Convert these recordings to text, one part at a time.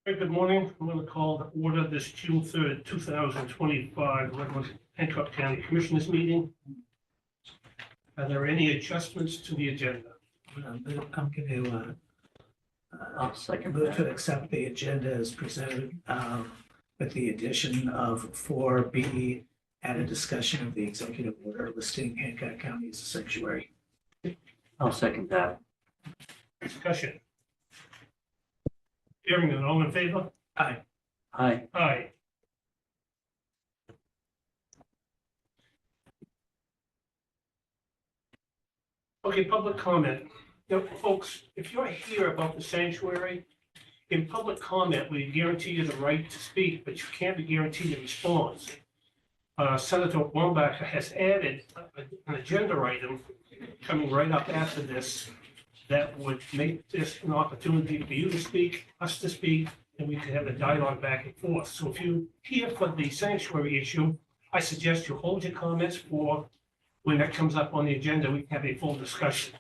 Hey, good morning. I'm going to call to order this June 3rd, 2025 regular Hancock County Commissioners meeting. Are there any adjustments to the agenda? I'm going to I'll second move to that. accept the agenda as presented with the addition of 4B, add a discussion of the executive order listing Hancock County as a sanctuary. I'll second that. Discussion. Hearing none, all in favor? Aye. Aye. Aye. Okay, public comment. Now, folks, if you're here about the sanctuary, in public comment, we guarantee you the right to speak, but you can't be guaranteed a response. Senator Wambach has added an agenda item coming right up after this that would make this an opportunity for you to speak, us to speak, and we could have a dialogue back and forth. So if you're here for the sanctuary issue, I suggest you hold your comments for when that comes up on the agenda, we can have a full discussion.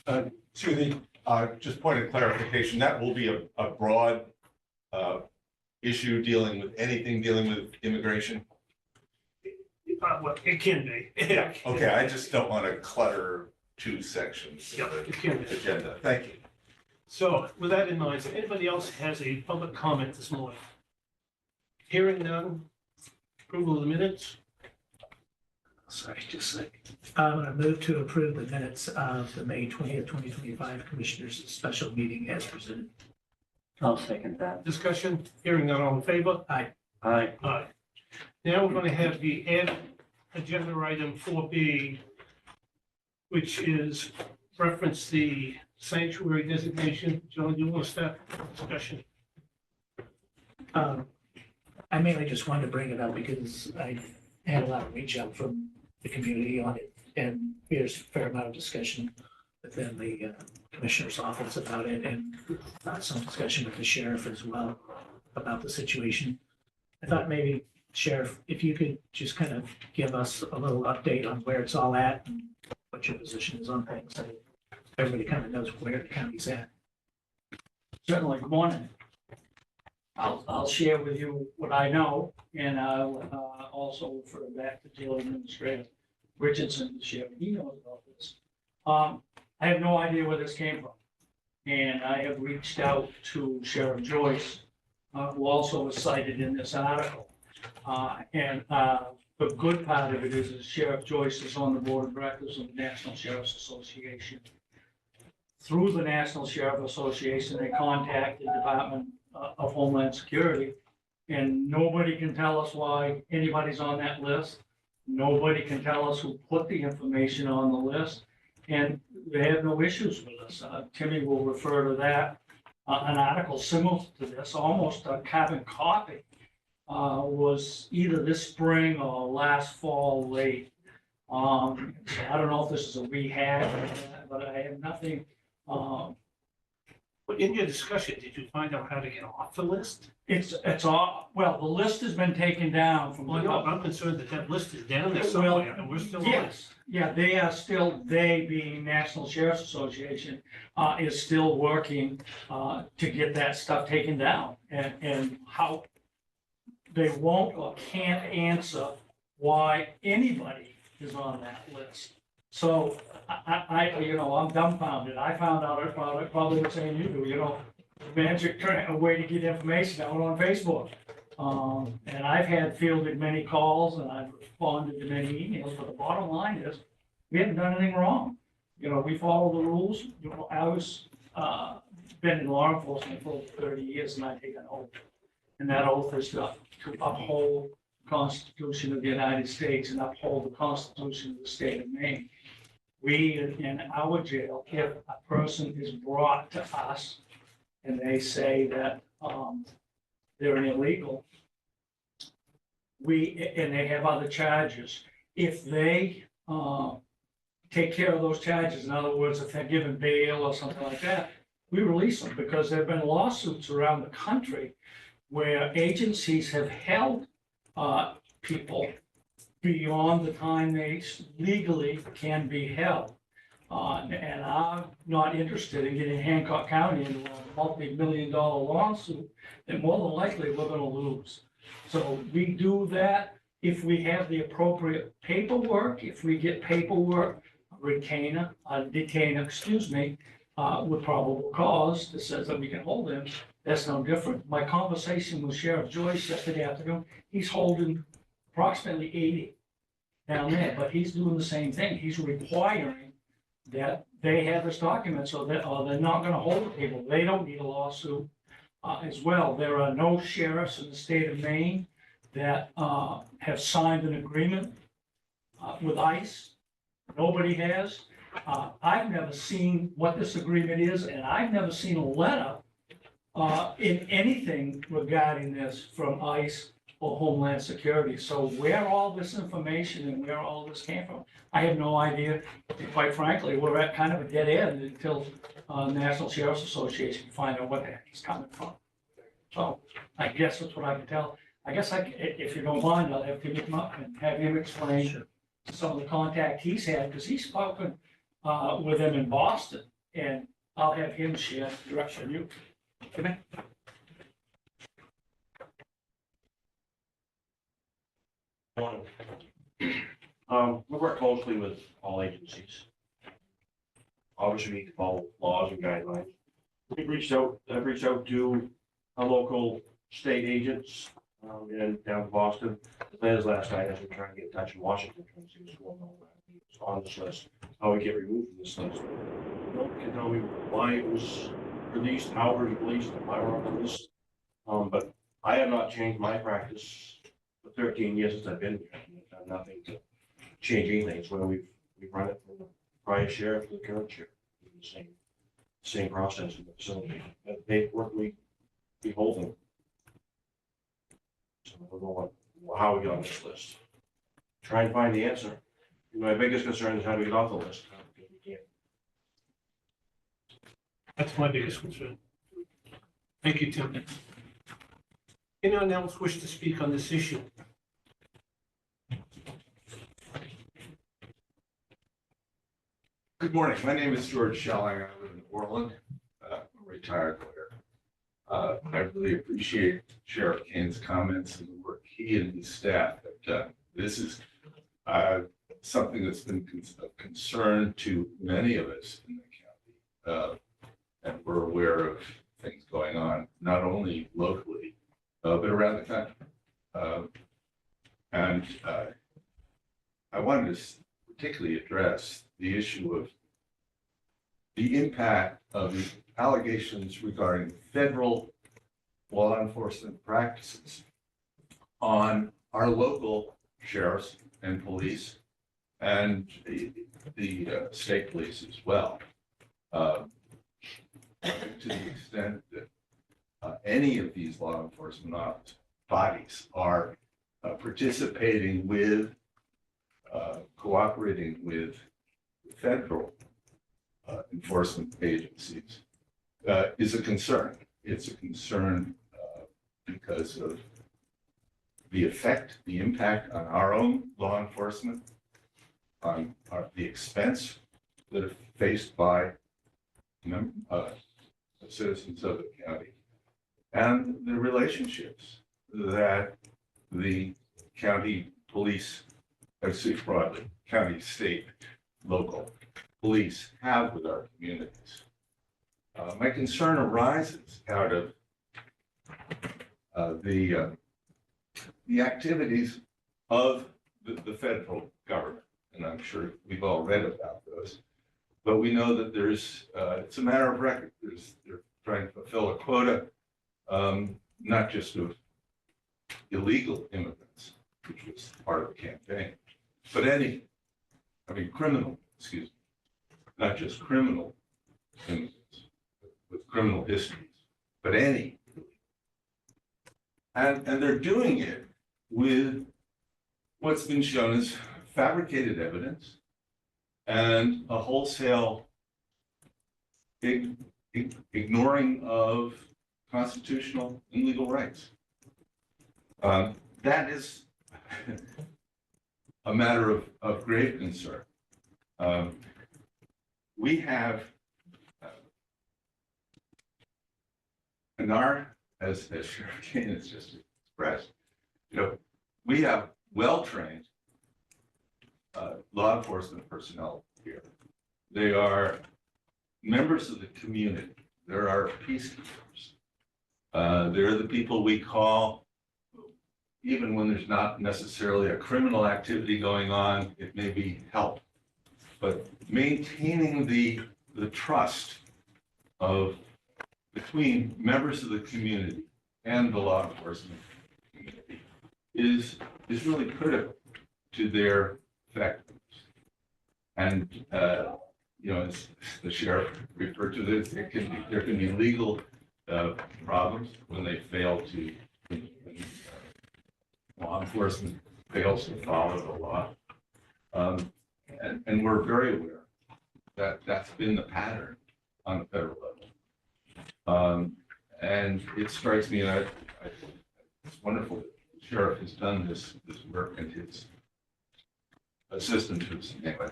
To the, just point of clarification, that will be a broad issue dealing with anything dealing with immigration. Well, it can be. Yeah, okay, I just don't want to clutter two sections Yeah, of it can the be. agenda. Thank you. So with that in mind, if anybody else has a public comment this morning? Hearing none, approval of the minutes? Sorry, just a second. I'm going to move to approve the minutes of the May 20th, 2025 Commissioners' Special Meeting as presented. I'll second that. Discussion, hearing none, all in favor? Aye. Aye. Now we're going to have the add agenda item 4B, which is reference the sanctuary designation. John, do you want to start the discussion? I mainly just wanted to bring it up because I had a lot of reach out from the community on it, and there's a fair amount of discussion within the commissioner's office about it, and some discussion with the sheriff as well about the situation. I thought maybe, Sheriff, if you could just kind of give us a little update on where it's all at and what your position is on things, so everybody kind of knows where the county's at. Certainly, good morning. I'll share with you what I know, and I'll also refer back to Jail Administrator Richardson to share what he knows about this. I have no idea where this came from, and I have reached out to Sheriff Joyce, who also was cited in this article. The good part of it is Sheriff Joyce is on the board of directors of the National Sheriff's Association. Through the National Sheriff Association, they contacted the Department of Homeland Security, and nobody can tell us why anybody's on that list. Nobody can tell us who put the information on the list, and they have no issues with us. Timmy will refer to that. An article similar to this, almost a carbon copy, was either this spring or last fall late. So I don't know if this is a rehash, but I have nothing. But in your discussion, did you find out how to get off the list? It's all, well, the list has been taken down from. Well, no, I'm concerned that that list is down there somewhere and we're still on it. Yes, yeah, they are still, they being National Sheriff's Association, is still working to get that stuff taken down. And how they won't or can't answer why anybody is on that list. So I'm dumbfounded. I found out about it probably the same you do, magic a way to get information out on Facebook. And I've had fielded many calls and I've responded to many emails, but the bottom line is, we haven't done anything wrong. We follow the rules. I was, been in law enforcement for over 30 years and I take an oath. And that oath is to uphold the Constitution of the United States and uphold the Constitution of the state of Maine. We, in our jail, if a person is brought to us and they say that they're an illegal, and they have other charges, if they take care of those charges, in other words, if they're given bail or something like that, we release them, because there have been lawsuits around the country where agencies have held people beyond the time they legally can be held. And I'm not interested in getting Hancock County into a multi-million-dollar lawsuit that more than likely we're gonna lose. So we do that if we have the appropriate paperwork, if we get paperwork, a detainer, with probable cause that says that we can hold him, that's no different. My conversation with Sheriff Joyce yesterday afternoon, he's holding approximately 80 down there, but he's doing the same thing. He's requiring that they have this document so that, they're not gonna hold the people. They don't need a lawsuit as well. There are no sheriffs in the state of Maine that have signed an agreement with ICE. Nobody has. I've never seen what this agreement is, and I've never seen a letter in anything regarding this from ICE or Homeland Security. So where all this information and where all this came from, I have no idea. And quite frankly, we're at kind of a dead end until National Sheriff's Association can find out what the heck he's coming from. So I guess that's what I can tell. I guess if you don't mind, I'll have to come up and have him explain some of the contact he's had, because he's spoken with them in Boston, and I'll have him share direction you. Come in. We work closely with all agencies. Obviously, we need to follow laws and guidelines. I've reached out to our local state agents, and down in Boston. As last night, as we try and get in touch in Washington, trying to see what's going on this list, how we get removed from this list. No one can tell me why it was released, how it was released, and why we're on the list. But I have not changed my practice for 13 years since I've been here. I've done nothing to change anything. It's where we've run it from the prior sheriff to the current sheriff. The same process in the facility. That paperwork we hold them. So I don't know how we got on this list. Try and find the answer. My biggest concern is how do we get off the list? Because we can't. That's my biggest concern. Thank you, Tim. Anyone else wish to speak on this issue? Good morning. My name is George Schelling. I live in Orland. I'm a retired lawyer. I really appreciate Sheriff Kane's comments and the work he and his staff have done. This is something that's been of concern to many of us in the county. And we're aware of things going on, not only locally, but around the country. And I wanted to particularly address the issue of the impact of the allegations regarding federal law enforcement practices on our local sheriffs and police and the state police as well. To the extent that any of these law enforcement bodies are participating with, cooperating with federal enforcement agencies is a concern. It's a concern because of the effect, the impact on our own law enforcement, on the expense that are faced by citizens of the county, and the relationships that the county police, I say broadly, county, state, local police have with our communities. My concern arises out of the activities of the federal government, and I'm sure we've all read about those. But we know that there's it's a matter of record. They're trying to fulfill a quota, not just of illegal immigrants, which was part of the campaign, but criminal, excuse me, not just criminal immigrants with criminal histories, but any. And they're doing it with what's been shown as fabricated evidence and a wholesale ignoring of constitutional and legal rights. That is a matter of grave concern. we have in our, as Sheriff Kane has just expressed, we have well-trained law enforcement personnel here. They are members of the community. There are peacekeepers. They're the people we call, even when there's not necessarily a criminal activity going on, it may be help. But maintaining the trust of between members of the community and the law enforcement community is really critical to their effectiveness. And as the sheriff referred to this, there can be legal problems when they fail to, when law enforcement fails to follow the law. And we're very aware that that's been the pattern on the federal level. And it strikes me that it's wonderful that the sheriff has done this work, and his assistant, whose name I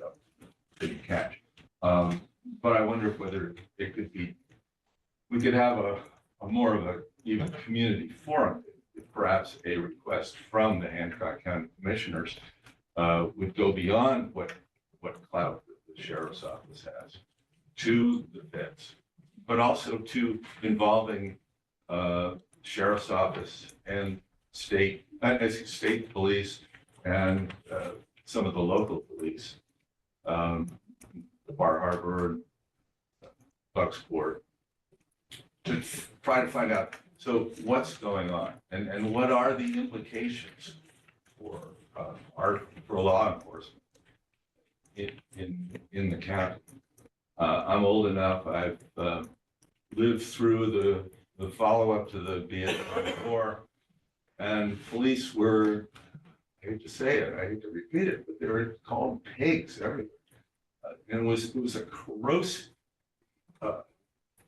didn't catch. But I wonder whether it could be, we could have a more of a even community forum, if perhaps a request from the Hancock County Commissioners would go beyond what clout the sheriff's office has to the feds, but also to involving sheriff's office and state police and some of the local police, Bar Harbor, Bucksport, to try to find out, so what's going on and what are the implications for law enforcement in the county. I'm old enough, I've lived through the follow-up to the Vietnam War, and police were, I hate to say it, I hate to repeat it, but they were called pigs everywhere. And it was a corrosive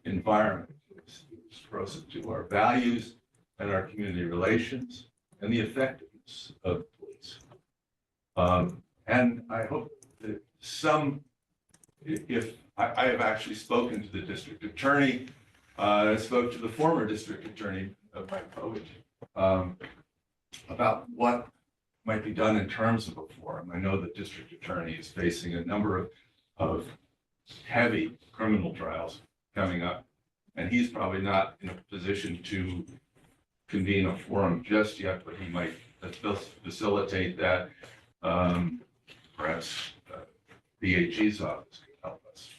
environment. It was corrosive to our values and our community relations and the effectiveness of police. And I hope that if I have actually spoken to the district attorney, I spoke to the former district attorney of my college about what might be done in terms of a forum. I know the district attorney is facing a number of heavy criminal trials coming up, and he's probably not in a position to convene a forum just yet, but he might facilitate that. Perhaps the AG's office could help us,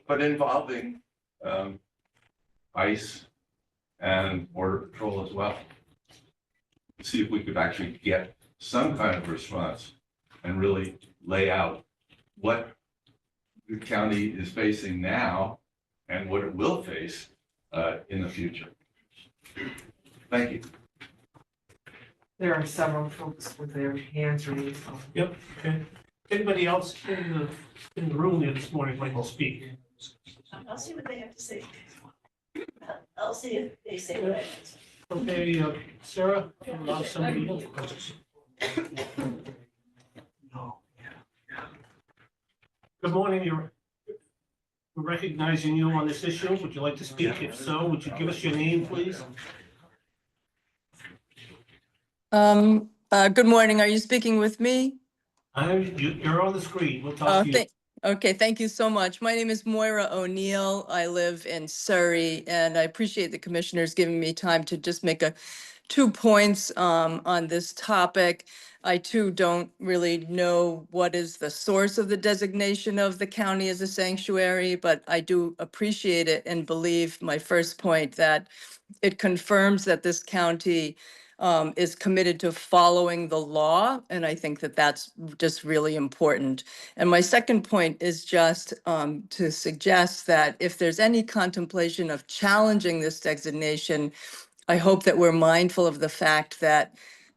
but involving ICE and Border Patrol as well. See if we could actually get some kind of response and really lay out what the county is facing now and what it will face in the future. Thank you. There are several folks with their hands raised. Yep, okay. Anybody else in the room here this morning like to speak? I'll see what they have to say. I'll see if they say what I have to say. Okay, Sarah, allow somebody. Good morning, we're recognizing you on this issue. Would you like to speak? If so, would you give us your name, please? Good morning. Are you speaking with me? You're on the screen. We'll talk to you. Okay, thank you so much. My name is Moira O'Neill. I live in Surrey, and I appreciate the commissioners giving me time to just make 2 points on this topic. I too don't really know what is the source of the designation of the county as a sanctuary, but I do appreciate it and believe my first point that it confirms that this county is committed to following the law, and I think that that's just really important. And my second point is just to suggest that if there's any contemplation of challenging this designation, I hope that we're mindful of the fact that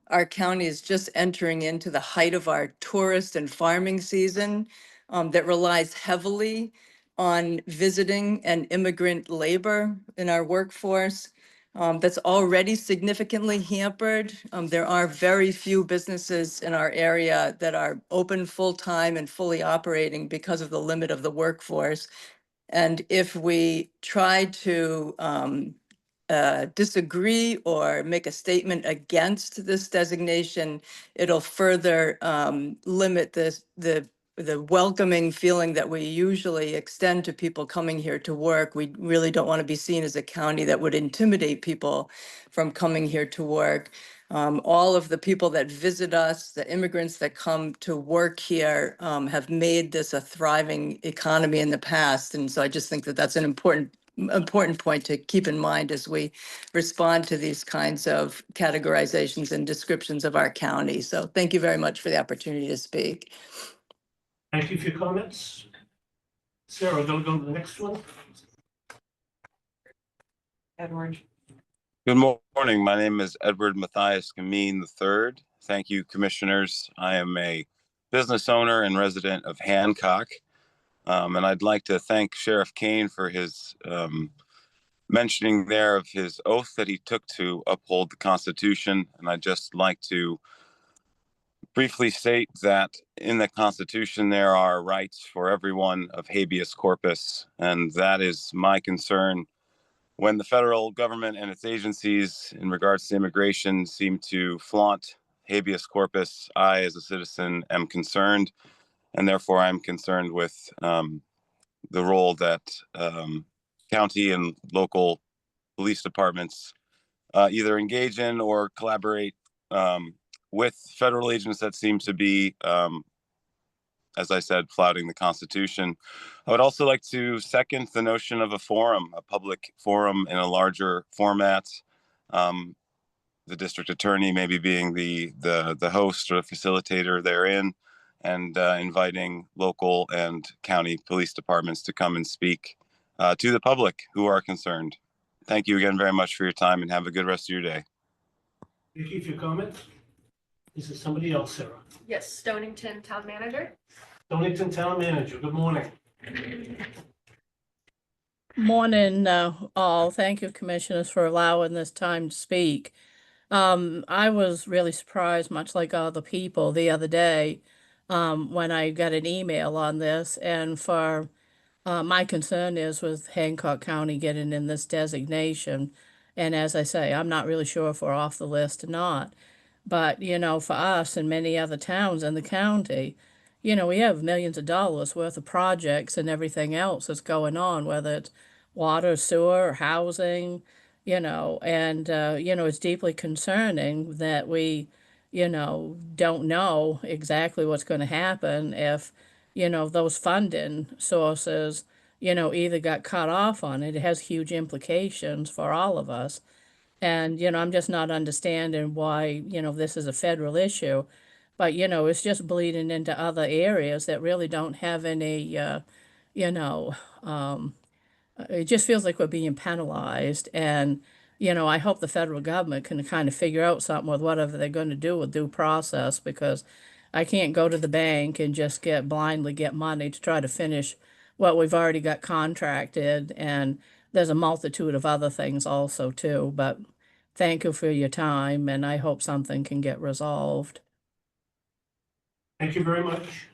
our county is just entering into the height of our tourist and farming season that relies heavily on visiting and immigrant labor in our workforce. that's already significantly hampered. There are very few businesses in our area that are open full-time and fully operating because of the limit of the workforce. And if we try to disagree or make a statement against this designation, it'll further limit the welcoming feeling that we usually extend to people coming here to work. We really don't want to be seen as a county that would intimidate people from coming here to work. All of the people that visit us, the immigrants that come to work here, have made this a thriving economy in the past. And so I just think that that's an important point to keep in mind as we respond to these kinds of categorizations and descriptions of our county. So thank you very much for the opportunity to speak. Thank you for your comments. Sarah, go to the next one. Edward. Good morning. My name is Edward Matthias Gamine III. Thank you, commissioners. I am a business owner and resident of Hancock. And I'd like to thank Sheriff Kane for his mentioning there of his oath that he took to uphold the Constitution. And I'd just like to briefly state that in the Constitution, there are rights for everyone of habeas corpus. And that is my concern when the federal government and its agencies in regards to immigration seem to flaunt habeas corpus. I, as a citizen, am concerned, and therefore I'm concerned with the role that county and local police departments either engage in or collaborate with federal agents that seem to be, as I said, flouting the Constitution. I would also like to second the notion of a forum, a public forum in a larger format. The district attorney maybe being the host or the facilitator therein, and inviting local and county police departments to come and speak to the public who are concerned. Thank you again very much for your time, and have a good rest of your day. Thank you for your comments. Is there somebody else, Sarah? Yes, Stonington Town Manager. Stonington Town Manager, good morning. Morning, all. Thank you, commissioners, for allowing this time to speak. I was really surprised, much like other people, the other day when I got an email on this. And for my concern is with Hancock County getting in this designation. And as I say, I'm not really sure if we're off the list or not. But, for us and many other towns in the county, we have millions of dollars worth of projects and everything else that's going on, whether it's water, sewer, housing, and, it's deeply concerning that we, don't know exactly what's going to happen if, those funding sources, either got cut off on it. It has huge implications for all of us. And, I'm just not understanding why, this is a federal issue. But, it's just bleeding into other areas that really don't have any, it just feels like we're being penalized. And, I hope the federal government can kind of figure out something with whatever they're going to do with due process, because I can't go to the bank and just blindly get money to try to finish what we've already got contracted. And there's a multitude of other things also too. But thank you for your time, and I hope something can get resolved. Thank you very much.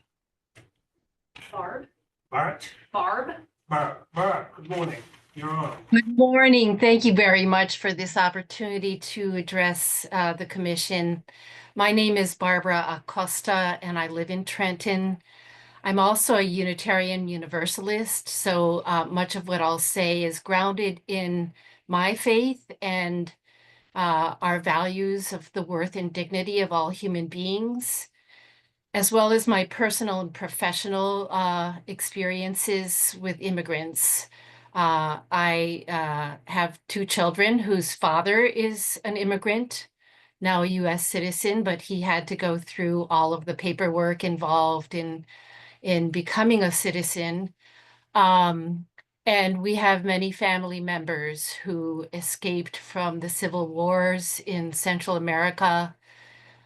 Barb. Bart? Barb. Barb, good morning. You're on. Good morning. Thank you very much for this opportunity to address the commission. My name is Barbara Acosta, and I live in Trenton. I'm also a Unitarian Universalist, so much of what I'll say is grounded in my faith and our values of the worth and dignity of all human beings, as well as my personal and professional experiences with immigrants. I have two children whose father is an immigrant, now a U.S. citizen, but he had to go through all of the paperwork involved in becoming a citizen. And we have many family members who escaped from the civil wars in Central America,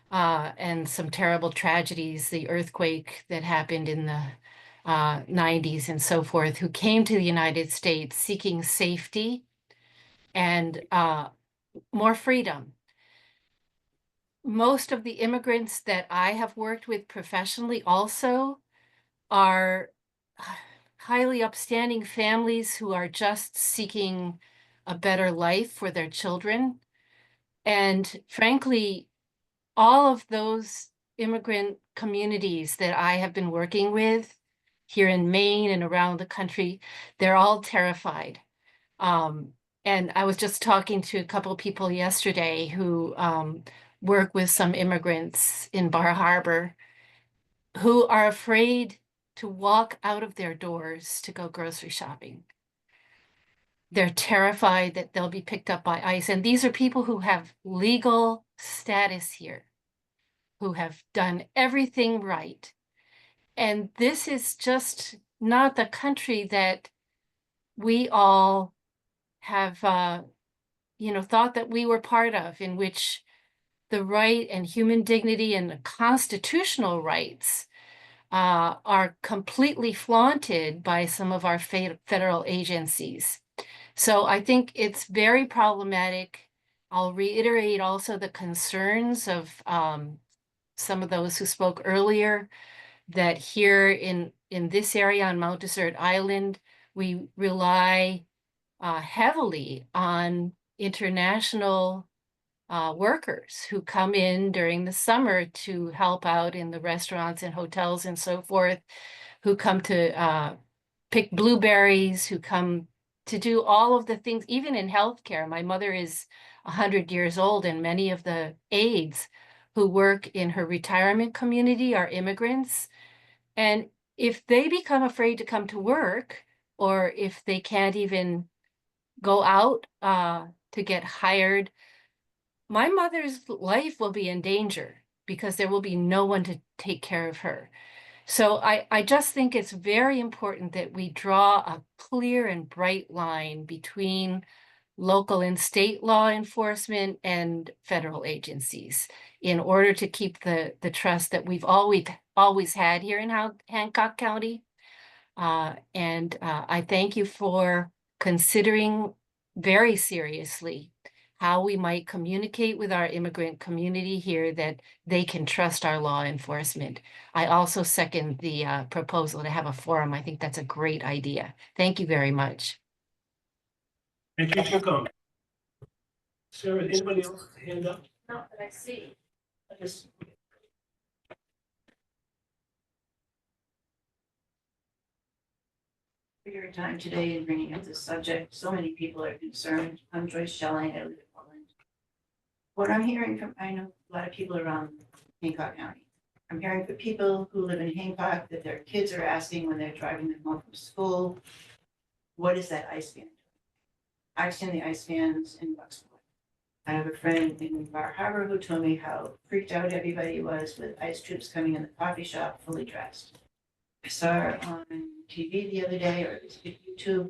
and some terrible tragedies, the earthquake that happened in the 90s and so forth, who came to the United States seeking safety and more freedom. Most of the immigrants that I have worked with professionally also are highly upstanding families who are just seeking a better life for their children. And frankly, all of those immigrant communities that I have been working with here in Maine and around the country, they're all terrified. And I was just talking to a couple of people yesterday who work with some immigrants in Bar Harbor who are afraid to walk out of their doors to go grocery shopping. They're terrified that they'll be picked up by ICE. And these are people who have legal status here, who have done everything right. And this is just not the country that we all have, thought that we were part of, in which the right and human dignity and the constitutional rights are completely flaunted by some of our federal agencies. So I think it's very problematic. I'll reiterate also the concerns of some of those who spoke earlier, that here in this area on Mount Desert Island, we rely heavily on international workers who come in during the summer to help out in the restaurants and hotels and so forth, who come to pick blueberries, who come to do all of the things, even in healthcare. My mother is 100 years old, and many of the aides who work in her retirement community are immigrants. And if they become afraid to come to work, or if they can't even go out to get hired, my mother's life will be in danger because there will be no one to take care of her. So I just think it's very important that we draw a clear and bright line between local and state law enforcement and federal agencies in order to keep the trust that we've always had here in Hancock County. And I thank you for considering very seriously how we might communicate with our immigrant community here that they can trust our law enforcement. I also second the proposal to have a forum. I think that's a great idea. Thank you very much. Thank you for your comment. Sarah, anybody else hand up? Not that I see. I just. For your time today in bringing up this subject. So many people are concerned. I'm Joyce Shelling. I live in Portland. What I'm hearing from, I know a lot of people around Hancock County. I'm hearing from people who live in Hancock that their kids are asking when they're driving them home from school, what is that ice van doing? I've seen the ice vans in Bucksport. I have a friend in Bar Harbor who told me how freaked out everybody was with ice troops coming in the coffee shop fully dressed. I saw on TV the other day, or at least YouTube,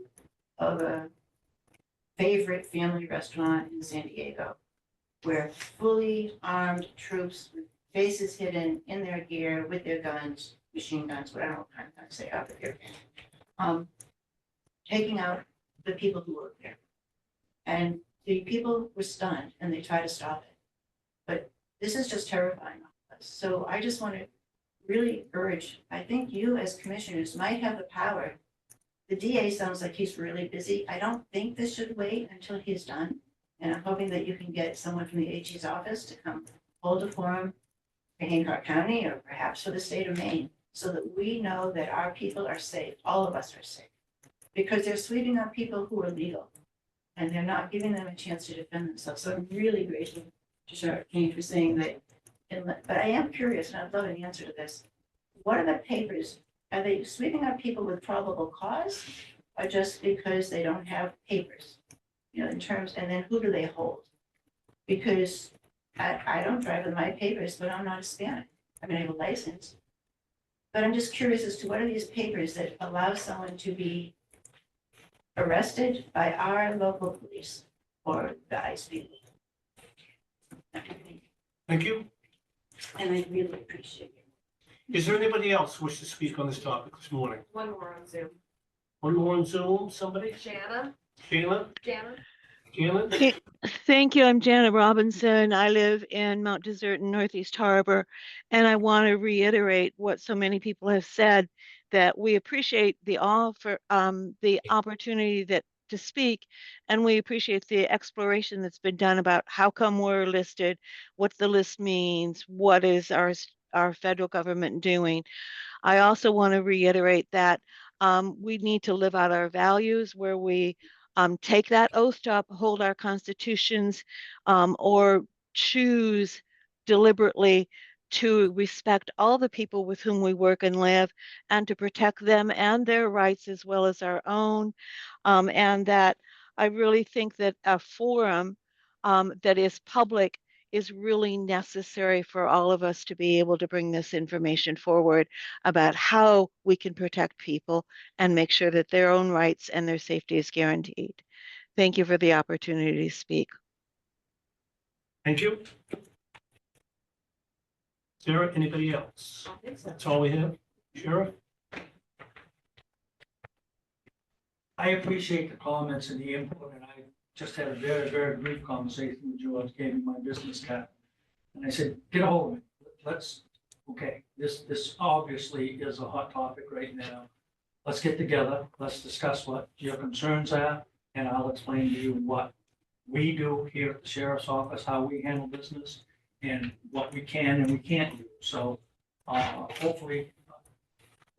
of a favorite family restaurant in San Diego, where fully armed troops with faces hidden in their gear with their guns, machine guns, whatever kind of guns they have here, taking out the people who work there. And the people were stunned and they tried to stop it. But this is just terrifying us. So I just want to really urge, I think you as commissioners might have the power. The DA sounds like he's really busy. I don't think this should wait until he's done. And I'm hoping that you can get someone from the AG's office to come hold a forum for Hancock County or perhaps for the state of Maine, so that we know that our people are safe, all of us are safe. Because they're sweeping up people who are legal and they're not giving them a chance to defend themselves. So I'm really grateful to Sheriff Kane for saying that. But I am curious, and I'd love an answer to this. What are the papers? Are they sweeping up people with probable cause or just because they don't have papers? You know, in terms, and then who do they hold? Because I don't drive with my papers, but I'm not Hispanic. I mean, I have a license. But I'm just curious as to what are these papers that allow someone to be arrested by our local police or the ICE people? Thank you. And I really appreciate it. Is there anybody else who wishes to speak on this topic this morning? One more on Zoom. One more on Zoom, somebody? Jana, Shayla? Jana. Janet? Thank you. I'm Janet Robinson. I live in Mount Desert in Northeast Harbor. And I want to reiterate what so many people have said, that we appreciate the offer, the opportunity to speak, and we appreciate the exploration that's been done about how come we're listed, what the list means, what is our federal government doing. I also want to reiterate that we need to live out our values where we take that oath to uphold our constitutions, or choose deliberately to respect all the people with whom we work and live, and to protect them and their rights as well as our own. And that I really think that a forum that is public is really necessary for all of us to be able to bring this information forward about how we can protect people and make sure that their own rights and their safety is guaranteed. Thank you for the opportunity to speak. Thank you. Sarah, anybody else? That's all we have. Sheriff? I appreciate the comments and the input, and I just had a very, very brief conversation with George, gave me my business card. And I said, get a hold of me. This obviously is a hot topic right now. Let's get together, let's discuss what your concerns are, and I'll explain to you what we do here at the sheriff's office, how we handle business, and what we can and we can't do. So, hopefully,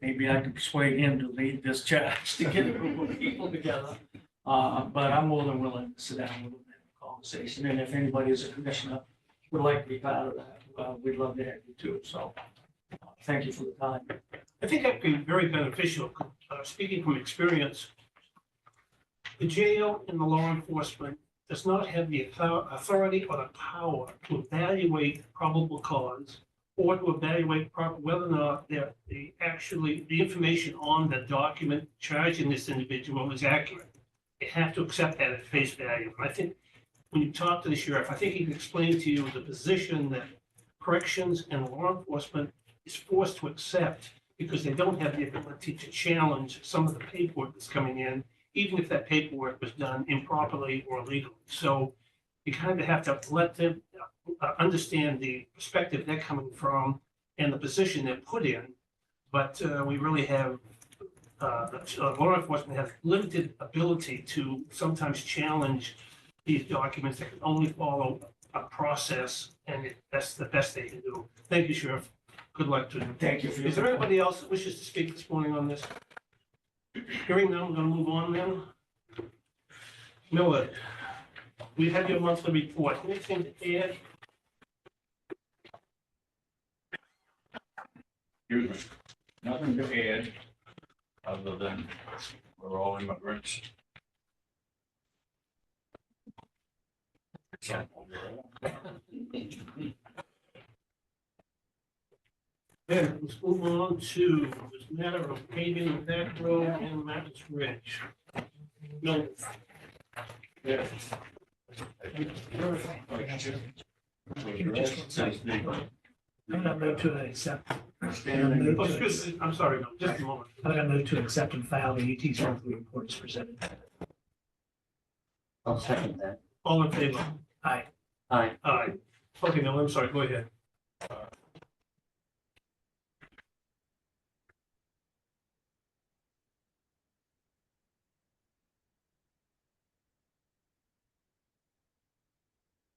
maybe I can persuade him to lead this charge to get a group of people together. But I'm more than willing to sit down with them and have a conversation. And if anybody is a commissioner would like to be part of that, we'd love to have you too. So thank you for the time. I think that'd be very beneficial. Speaking from experience, the jail and the law enforcement does not have the authority or the power to evaluate probable cause or to evaluate whether or not the information on the document charging this individual is accurate. They have to accept that at face value. And I think when you talk to the sheriff, I think he can explain to you the position that corrections and law enforcement is forced to accept because they don't have the ability to challenge some of the paperwork that's coming in, even if that paperwork was done improperly or illegally. So you kind of have to let them understand the perspective they're coming from and the position they're put in. But we really have, law enforcement has limited ability to sometimes challenge these documents that can only follow a process, and that's the best they can do. Thank you, Sheriff. Good luck to you. Thank you for your. Is there anybody else that wishes to speak this morning on this? Hearing none, we're gonna move on then. Miller, we have your monthly report. Anything to add? Excuse me. Nothing to add, other than we're all immigrants. Then let's move on to this matter of paving that road and Mountains Ridge. No. Yeah. I'm gonna move to accept. Oh, excuse me, I'm sorry, no, just a moment. I'm gonna move to accept and file the UT's monthly report as presented. I'll second that. All in favor? Aye. Aye. Aye. Okay, no, I'm sorry, go ahead.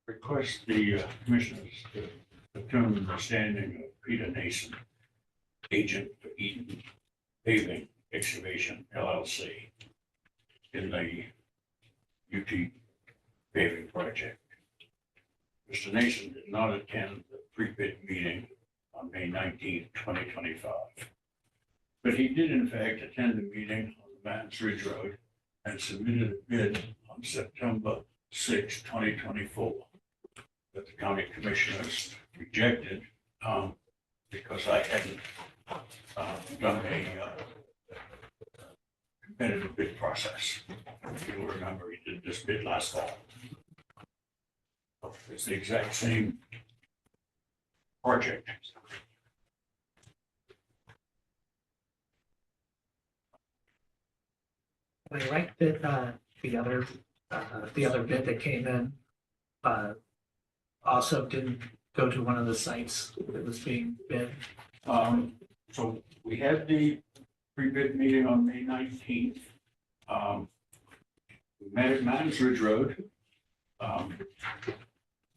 Request the commissioners to determine the standing of Peter Nason, agent for Eaton Paving Excavation LLC in the UT paving project. Mr. Nason did not attend the pre-bid meeting on May 19th, 2025. But he did in fact attend the meeting on the Mountains Ridge Road and submitted a bid on September 6, 2024. That the county commissioners rejected because I hadn't done a competitive bid process. If you'll remember, he did this bid last fall. It's the exact same project. Am I right that the other The other bid that came in, also didn't go to one of the sites that was being bid. So we had the pre-bid meeting on May 19th. We met at Mountains Ridge Road.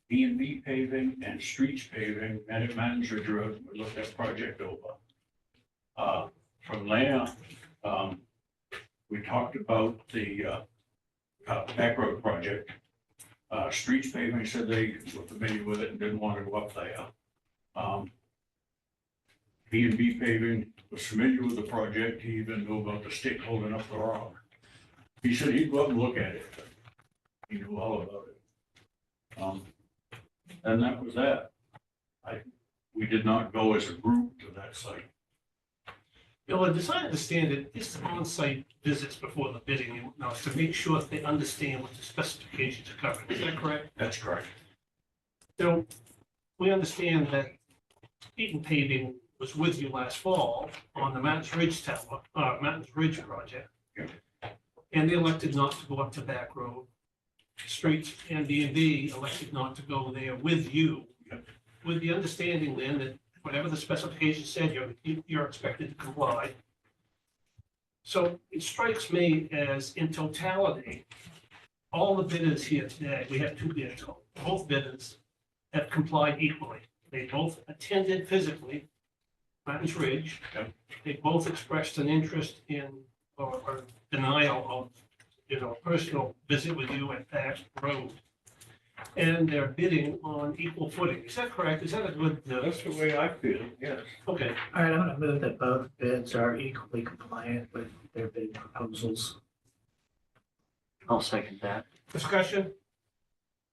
B&B paving and streets paving met at Mountains Ridge Road. We looked that project over. From there, we talked about the back road project. Streets paving said they were familiar with it and didn't want to go up there. B&B paving was familiar with the project. He even knew about the stick holding up the rock. He said he'd go up and look at it. He knew all about it. And that was that. We did not go as a group to that site. Bill, as I understand it, it's on-site visits before the bidding, and now to make sure that they understand what the specifications are covering. Is that correct? That's correct. So we understand that Eaton Paving was with you last fall on the Mountains Ridge Tower, Mountains Ridge project. Yep. And they elected not to go up to Back Road. Streets and B&B elected not to go there with you. Yep. With the understanding then that whatever the specification said, you're expected to comply. So it strikes me as in totality, all the bidders here today, we have two bidders, both bidders have complied equally. They both attended physically Mountains Ridge. Yep. They both expressed an interest in or denial of, personal visit with you at that road. And they're bidding on equal footing. Is that correct? Is that a good? That's the way I feel, yes. Okay, All right, I'm gonna move that both bids are equally compliant with their bid proposals. I'll second that. discussion?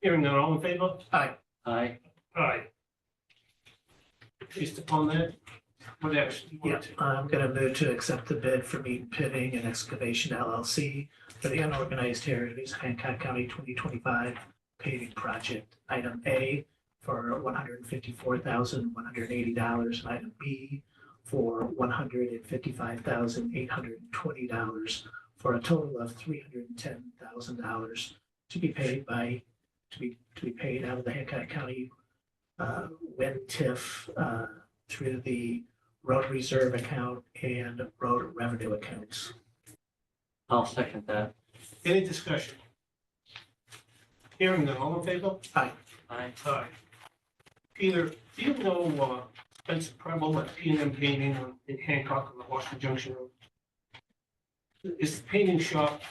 Hearing none, all in favor? Aye. Aye. Aye. Based upon that, what action do you Yeah, want to? I'm gonna move to accept the bid from Eaton Paving and Excavation LLC for the unorganized Heritage Hancock County 2025 paving project. Item A for $154,180, and item B for $155,820, for a total of $310,000 to be paid out of the Hancock County WIN TIF through the road reserve account and road revenue accounts. I'll second that. Any discussion? Hearing none, all in favor? Aye. Aye. Aye. Peter, do you know Spencer Preble at P&M Painting in Hancock on the Washington Junction Road? Is the painting shop,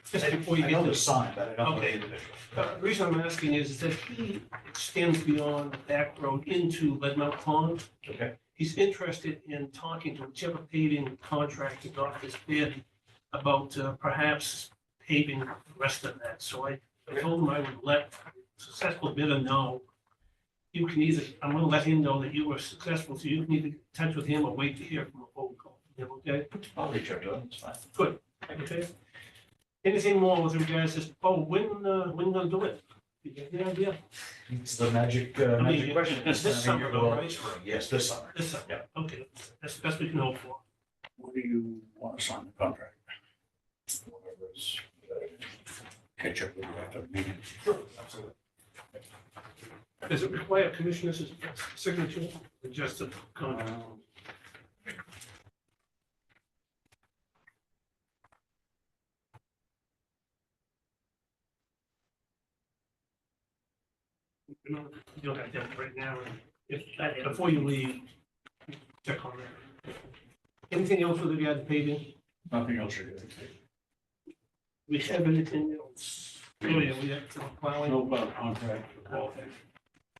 just before you I get know to the sign, but I don't know the Okay. individual. The reason I'm asking is that he extends beyond the back road into Leadmount Pond. Okay. He's interested in talking to whichever paving contractor got this bid about perhaps paving the rest of that. So I told him I would let the successful bidder know. You can either, I'm gonna let him know that you were successful, so you can either get in touch with him or wait to hear from a phone call. Yeah, okay? I'll reach out to him, it's fine. Good. Okay. Anything more with regards to, when you gonna do it? You get the idea? It's the magic, I mean, magic question. this summer, though, right? Yes, this summer. This summer, Yeah. okay, that's the best we can hope for. When do you want to sign the contract? Whatever's, catch up with you after the meeting. Sure, absolutely. Does it require commissioners' signature or just a contract? You don't have to have it right now, and if, before you leave, check on that. Anything else with regard to paving? Nothing else you're gonna take. We have anything else? Oh, yeah, we have plowing. No about contract.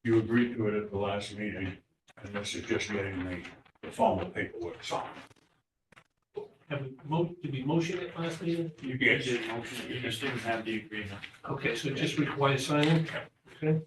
You agreed to it at the last meeting, and this is just getting the formal paperwork signed. Have we did we motion it last meeting? You guys did motion, you just didn't have the agreement. Okay, so it just requires signing, okay?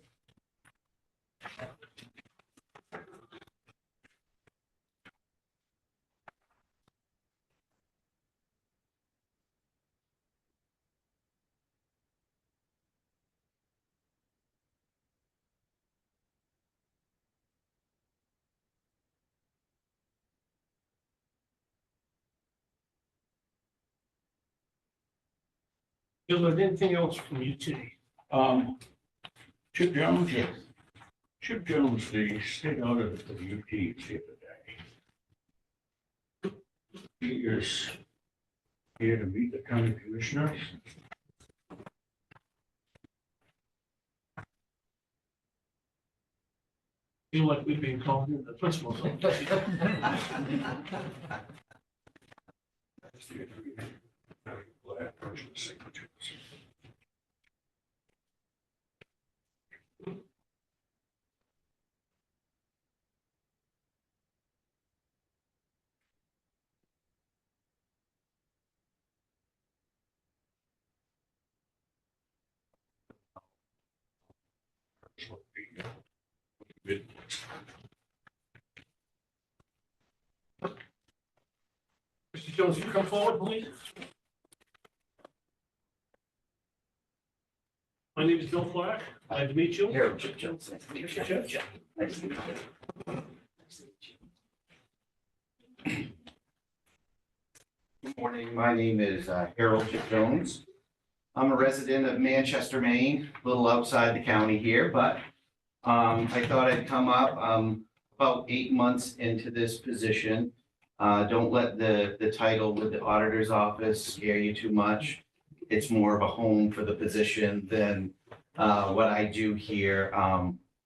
Bill, anything else from you today? Chip Jones, Chip Jones, the state auditor for the UP is here today. He is here to meet the county commissioners. Feel like we've been called in the principal's office. Mr. Jones, you come forward, please. My name is Bill Clark. Glad to meet you. Harold Chip Jones. Chip. Nice to meet you. Good morning. My name is Harold Chip Jones. I'm a resident of Manchester, Maine, a little outside the county here, but I thought I'd come up. About 8 months into this position. Don't let the title with the auditor's office scare you too much. It's more of a home for the position than what I do here.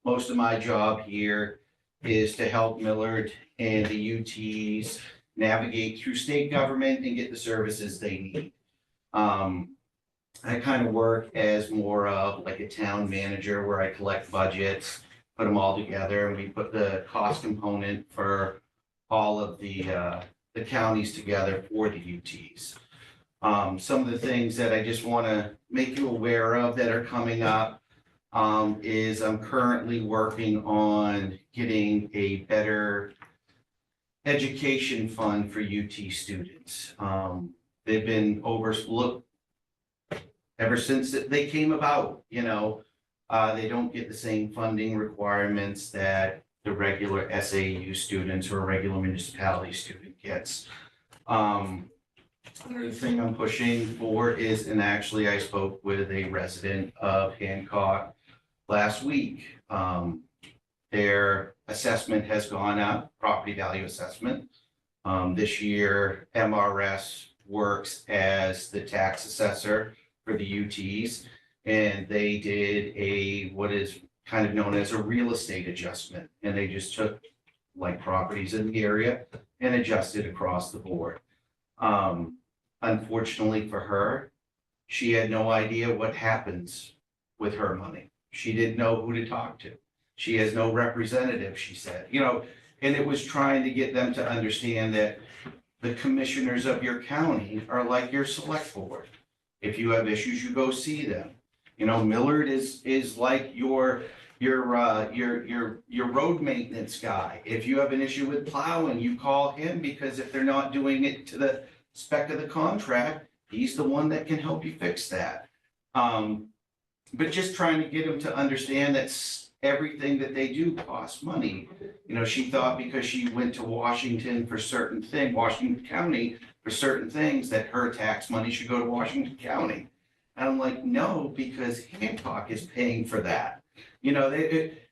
Most of my job here is to help Millard and the UTs navigate through state government and get the services they need. I kind of work as more of like a town manager where I collect budgets, put them all together, and we put the cost component for all of the counties together for the UTs. Some of the things that I just want to make you aware of that are coming up is I'm currently working on getting a better education fund for UT students. They've been overlooked ever since they came about, you know. They don't get the same funding requirements that the regular SAU students or a regular municipality student gets. Another thing I'm pushing for is, and actually I spoke with a resident of Hancock last week. Their assessment has gone up, property value assessment. This year, MRS works as the tax assessor for the UTs, and they did what is kind of known as a real estate adjustment, and they just took like properties in the area and adjusted across the board. Unfortunately for her, she had no idea what happens with her money. She didn't know who to talk to. She has no representative, she said, you know, and it was trying to get them to understand that the commissioners of your county are like your select board. If you have issues, you go see them. You know, Millard is like your road maintenance guy. If you have an issue with plowing, you call him, because if they're not doing it to the spec of the contract, he's the one that can help you fix that. But just trying to get them to understand that everything that they do costs money. You know, she thought because she went to Washington for certain things, Washington County for certain things, that her tax money should go to Washington County. And I'm like, no, because Hancock is paying for that. You know,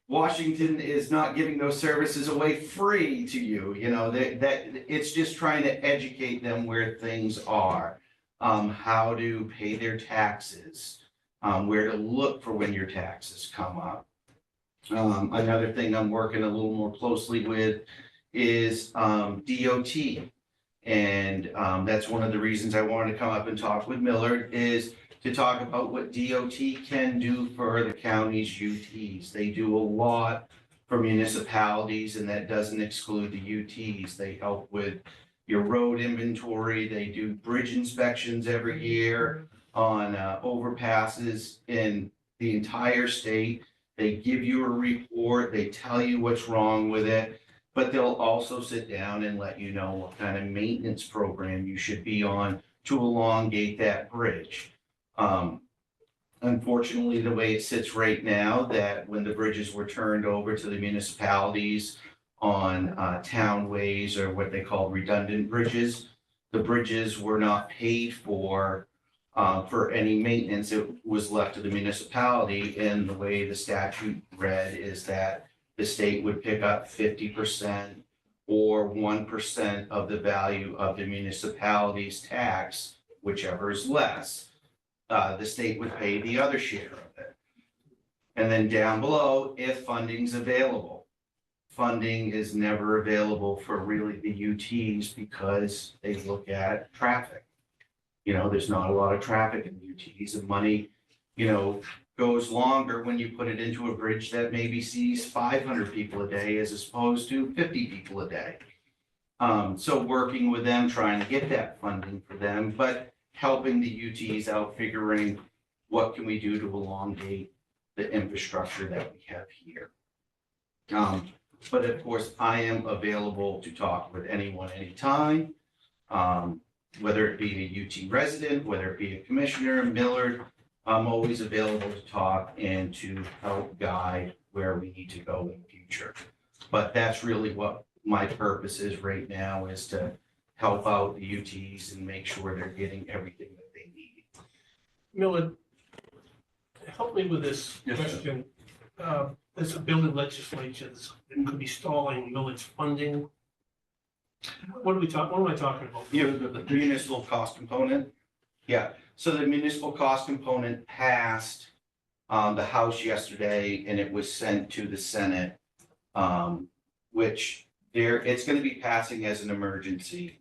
Washington is not giving those services away free to you. You know, that it's just trying to educate them where things are, how to pay their taxes, where to look for when your taxes come up. Another thing I'm working a little more closely with is DOT. And that's one of the reasons I wanted to come up and talk with Millard, is to talk about what DOT can do for the county's UTs. They do a lot for municipalities, and that doesn't exclude the UTs. They help with your road inventory. They do bridge inspections every year on overpasses in the entire state. They give you a report. They tell you what's wrong with it, but they'll also sit down and let you know what kind of maintenance program you should be on to elongate that bridge. Unfortunately, the way it sits right now, that when the bridges were turned over to the municipalities on townways, or what they call redundant bridges, the bridges were not paid for For any maintenance, it was left to the municipality, and the way the statute read is that the state would pick up 50% or 1% of the value of the municipality's tax, whichever is less. The state would pay the other share of it. And then down below, if funding's available. Funding is never available for really the UTs because they look at traffic. You know, there's not a lot of traffic in the UTs, and money, goes longer when you put it into a bridge that maybe sees 500 people a day as opposed to 50 people a day. So working with them, trying to get that funding for them, but helping the UTs out, figuring what can we do to elongate the infrastructure that we have here. But of course, I am available to talk with anyone, anytime. Whether it be a UT resident, whether it be a commissioner, Millard, I'm always available to talk and to help guide where we need to go in the future. But that's really what my purpose is right now, is to help out the UTs and make sure they're getting everything that they need. Millard, help me with this question. There's a bill in legislature that could be stalling Millard's funding. What am I talking about? Yeah, the municipal cost component. Yeah, so the municipal cost component passed the House yesterday, and it was sent to the Senate, which it's going to be passing as an emergency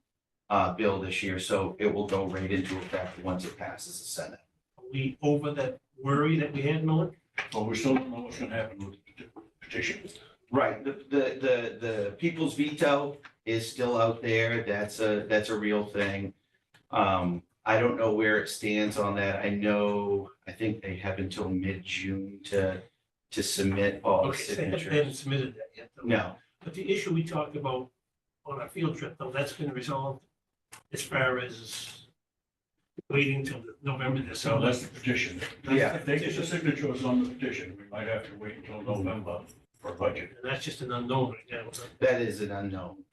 bill this year, so it will go right into effect once it passes the Senate. Are we over that worry that we had, Millard? Well, we still don't know what's gonna happen with the petition. Right, the people's veto is still out there. That's a real thing. I don't know where it stands on that. I think they have until mid-June to submit all the Okay, so they signatures. haven't submitted that yet, though. No, But the issue we talked about on our field trip, though, that's been resolved as far as waiting till November, So December. that's the petition. Yeah. If they get the signatures on the petition, we might have to wait until November for a budget. And that's just an unknown right now. So that is an unknown.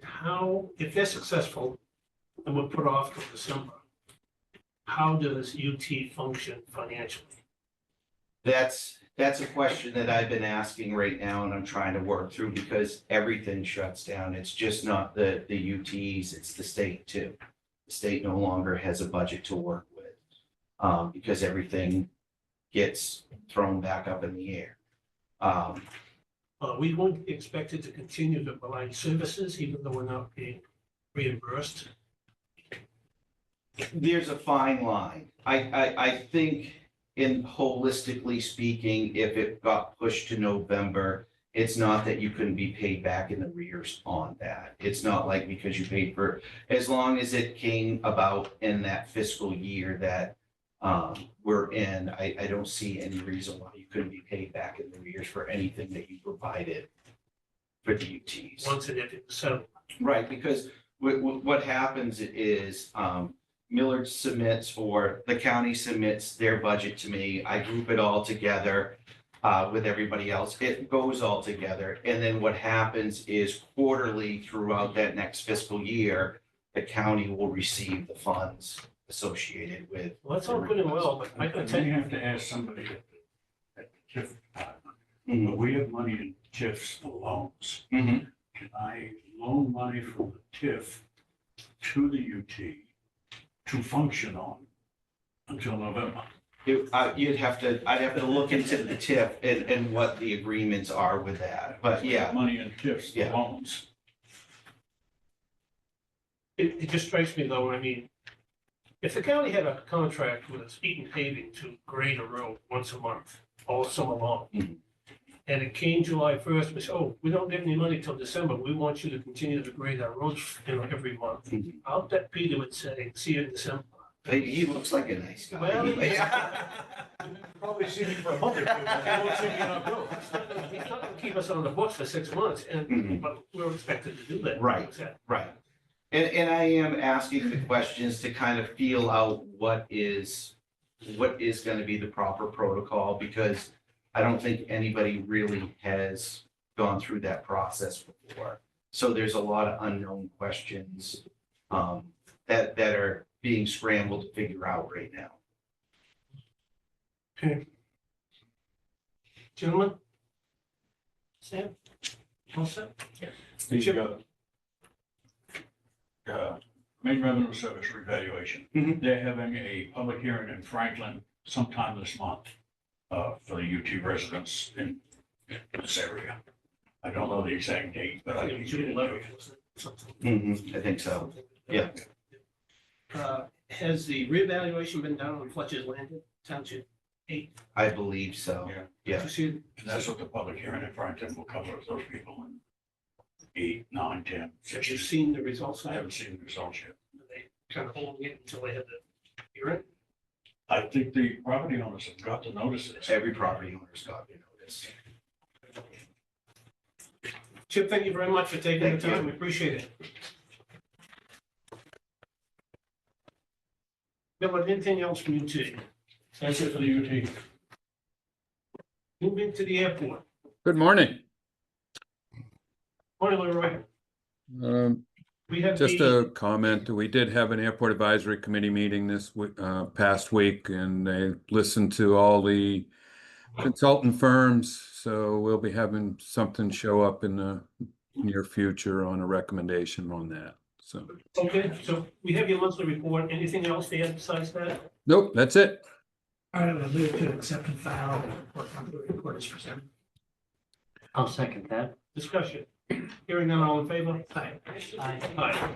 how, if they're successful and we're put off till December, how does UT function financially? That's a question that I've been asking right now, and I'm trying to work through, because everything shuts down. It's just not the UTs, it's the state too. The state no longer has a budget to work with, because everything gets thrown back up in the air. Are we going to be expected to continue to provide services even though we're not being reimbursed? There's a fine line. I think, in holistically speaking, if it got pushed to November, it's not that you couldn't be paid back in arrears on that. It's not like because you paid for, as long as it came about in that fiscal year that we're in, I don't see any reason why you couldn't be paid back in arrears for anything that you provided for the UTs. Once and if it's settled. Right, because what happens is, Millard submits, or the county submits their budget to me. I group it all together with everybody else. It goes all together. And then what happens is quarterly throughout that next fiscal year, the county will receive the funds associated with. Well, that's all good and well, but I can And tell then you you, have to ask somebody at the TIF department. Mhm. But we have money in TIFs for loans. Mhm. Can I loan money from the TIF to the UT to function on until November? I'd have to look into the TIF and what the agreements are with that, but We have yeah. money in TIFs for Yeah. loans. it just strikes me though, I mean, if the county had a contract with Eaton Paving to grade a road once a month, all summer long, Mhm. and it came July 1st, we said, oh, we don't get any money till December, we want you to continue to grade our roads, every month. Mhm. I'll bet Peter would say, see you in December. He looks like a nice guy. Well, Probably see me for a month or two, but I won't see me in October. He's not gonna keep us on the books for 6 months, and, Mhm. but we're expected to do that. Right. Right. And I am asking the questions to kind of feel out what is gonna be the proper protocol, because I don't think anybody really has gone through that process before. So there's a lot of unknown questions that are being scrambled to figure out right now. Okay. Gentlemen? Sam? All set? The, main revenue service revaluation. They're having a public hearing in Franklin sometime this month, for the UT residents in this area. I don't know the exact date, but I think June it's 11th, wasn't it? Something. I think so. Yeah. Has the reevaluation been done on Fletcher's Landing Township 8? I believe so. Yeah. Yeah. Did you see? And that's what the public hearing in Franklin will cover, those people in 8, 9, 10, Have you 16. seen the results? I haven't seen the results yet. They kind of holding it until they have the hearing? I think the property owners have got the notices. Every property owner's got the notice. Chip, thank you very much for taking the Thank you. time. We appreciate it. Bill, anything else from you today? That's it for the UT. Moving to the airport. Good morning. Morning, Leroy. We have Just the, a comment. We did have an airport advisory committee meeting this past week, and they listened to all the consultant firms. So we'll be having something show up in the near future on a recommendation on that. So, okay, so we have your monthly report. Anything else to add besides that? nope, that's it. All right, I'm gonna move to accept and file the report is presented. I'll second that. Discussion. Hearing none, all in favor? Aye. Aye.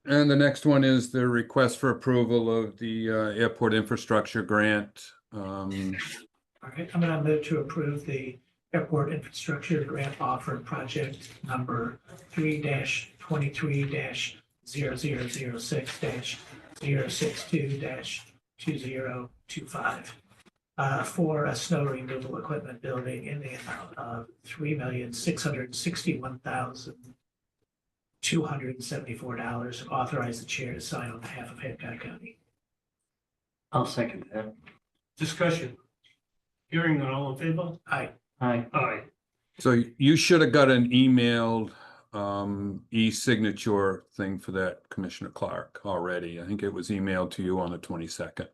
And the next one is the request for approval of the airport infrastructure grant. All right, I'm gonna move to approve the airport infrastructure grant offer project number 3-23-0006-062-2025 for a snow removal equipment building in the amount of $3,661,274 and authorize the chair to sign on behalf of Hancock County. I'll second that. Discussion. Hearing none, all in favor? Aye. Aye. Aye. So you should have got an emailed e-signature thing for that, Commissioner Clark, already. I think it was emailed to you on the 22nd.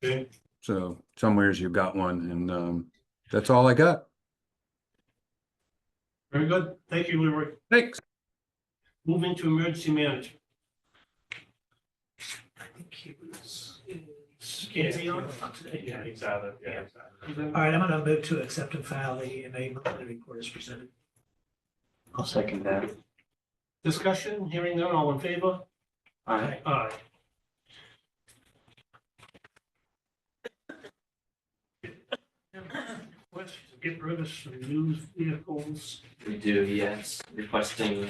Okay. So somewheres you got one, and that's all I got. Very good. Thank you, Leroy. Thanks. Moving to emergency management. I think he was. Is he on? Yeah. He's out of, yeah. All right, I'm gonna move to accept and file the EMA monthly report as presented. I'll second that. Discussion. Hearing none, all in favor? Aye. Aye. Questions? Get rid of some used vehicles. We do, yes, requesting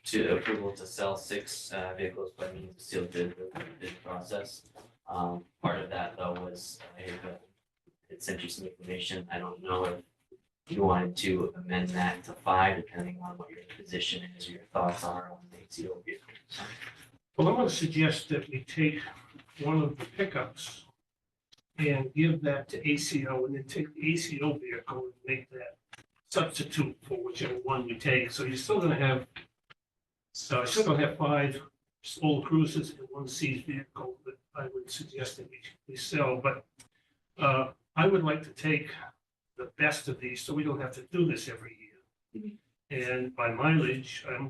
to approval to sell 6 vehicles by means of sealed bid with the bid process. Part of that though was it sent you some information. I don't know if you wanted to amend that to 5, depending on what your position is or your thoughts are on the ACO vehicles. Well, I'm going to suggest that we take one of the pickups and give that to ACO and then take the ACO vehicle and make that substitute for whichever one we take. So you're still going to have, still going to have 5 old cruisers and 1 seized vehicle that I would suggest that we sell. But I would like to take the best of these so we don't have to do this every year. And by mileage, I'm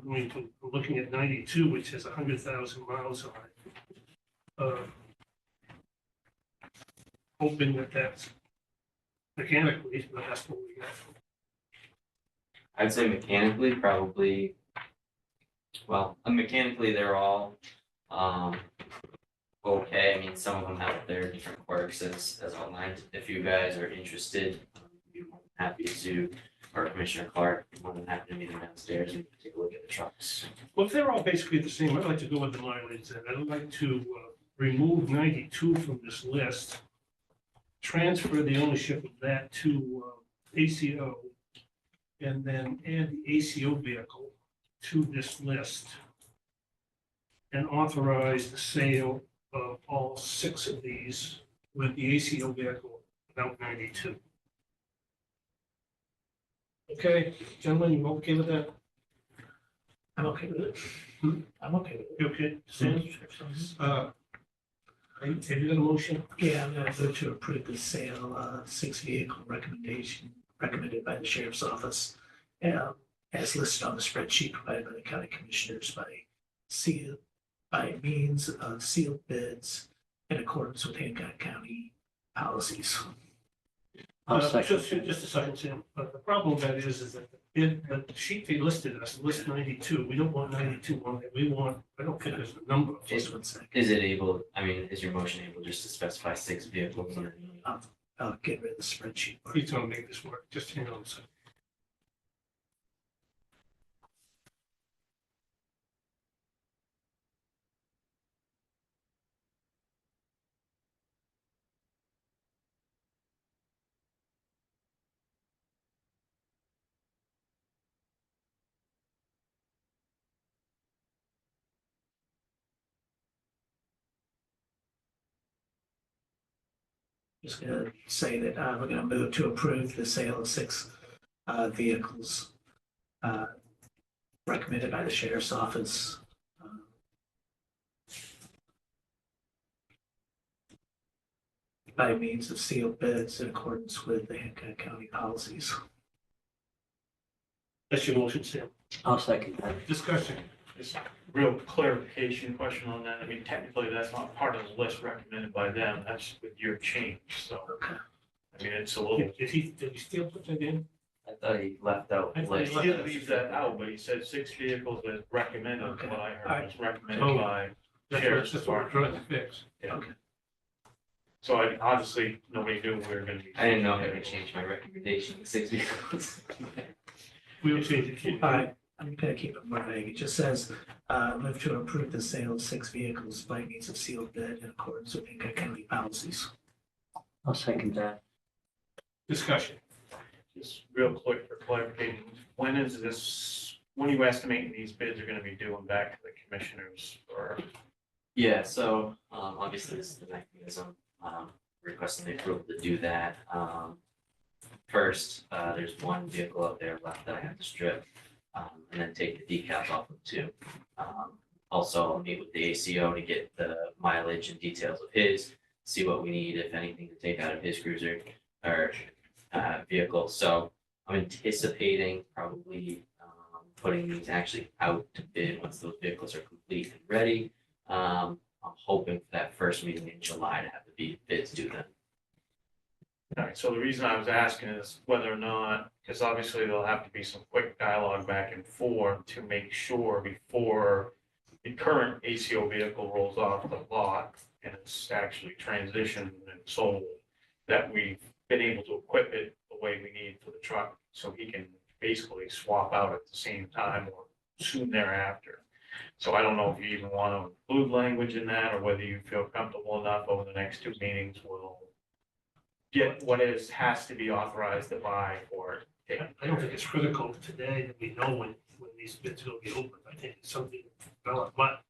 looking at 92, which has 100,000 miles on it. Hoping that that's mechanically the best one we got. I'd say mechanically, probably, well, mechanically, they're all okay. I mean, some of them have their different quirks as outlined. If you guys are interested, I'd be more than happy to, or Commissioner Clark, more than happy to meet them downstairs and take a look at the trucks. Well, if they're all basically the same, I'd like to go with the mileage, and I'd like to remove 92 from this list, transfer the ownership of that to ACO, and then add the ACO vehicle to this list, and authorize the sale of all 6 of these with the ACO vehicle without 92. Okay, gentlemen, you okay with that? I'm okay with it. I'm okay with it. You okay, Sam? Have you got a motion? Yeah, I'm gonna move to approve the sale, 6 vehicle recommended by the sheriff's office. As listed on the spreadsheet provided by the county commissioners by means of sealed bids in accordance with Hancock County policies. I'll second Just that. a second, Sam. But the problem with that is that the sheet they listed us, list 92, we don't want 92 on there. We want, I don't think there's a number. Just 1 second. Is it able, I mean, is your motion able just to specify 6 vehicles? Or- I'll get rid of the spreadsheet. He's gonna make this work. Just hang on a second. Just gonna say that we're gonna move to approve the sale of 6 vehicles recommended by the sheriff's office. By means of sealed bids in accordance with the Hancock County policies. That's your motion, Sam. I'll second that. Discussion. Just real clarification question on that. I mean, technically, that's not part of the list recommended by them. That's with your change, so. I mean, it's a little. Did he still put that in? I thought he left out I the thought he list. left He did leave that out, but he said 6 vehicles as recommended, Okay. what I All heard right. was recommended Oh. by That's sheriff's what we're department. trying to fix. Yeah. Okay. So I, obviously, nobody knew we were gonna be. I didn't know if I could change my recommendation to 6 vehicles. We will change it. All right, I'm gonna keep it more vague. It just says, move to approve the sale of 6 vehicles by means of sealed bid in accordance with Hancock County policies. I'll second that. Discussion. Just real quick for clarification, when are you estimating these bids are gonna be due and back to the commissioners or? Yeah, so, obviously this is the mechanism, requesting the approval to do that. First, there's 1 vehicle up there left that I have to strip, and then take the decals off of 2. Also, I'll meet with the ACO to get the mileage and details of his, see what we need, if anything, to take out of his cruiser or vehicle. So I'm anticipating probably putting these actually out to bid once those vehicles are complete and ready. I'm hoping for that first meeting in July to have the bids due then. All right, so the reason I was asking is whether or not, because obviously there'll have to be some quick dialogue back and forth to make sure before the current ACO vehicle rolls off the lot and it's actually transitioned and sold, that we've been able to equip it the way we need for the truck, so he can basically swap out at the same time or soon thereafter. So I don't know if you even want to include language in that, or whether you feel comfortable enough over the next 2 meetings, we'll get what has to be authorized to buy for it. I don't think it's critical today that we know when these bids will be open. I think it's something developed, but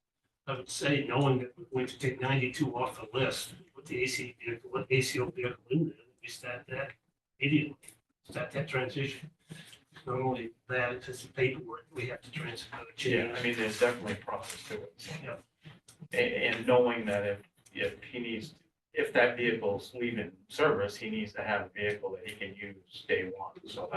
I would say knowing that we're going to take 92 off the list with the ACO vehicle in there, we start that immediately, start that transition. Not only that, it's just paperwork we have to transfer. Yeah, I mean, there's definitely a process to it. So. Yeah. And knowing that if he needs, if that vehicle's leaving service, he needs to have a vehicle that he can use day 1. So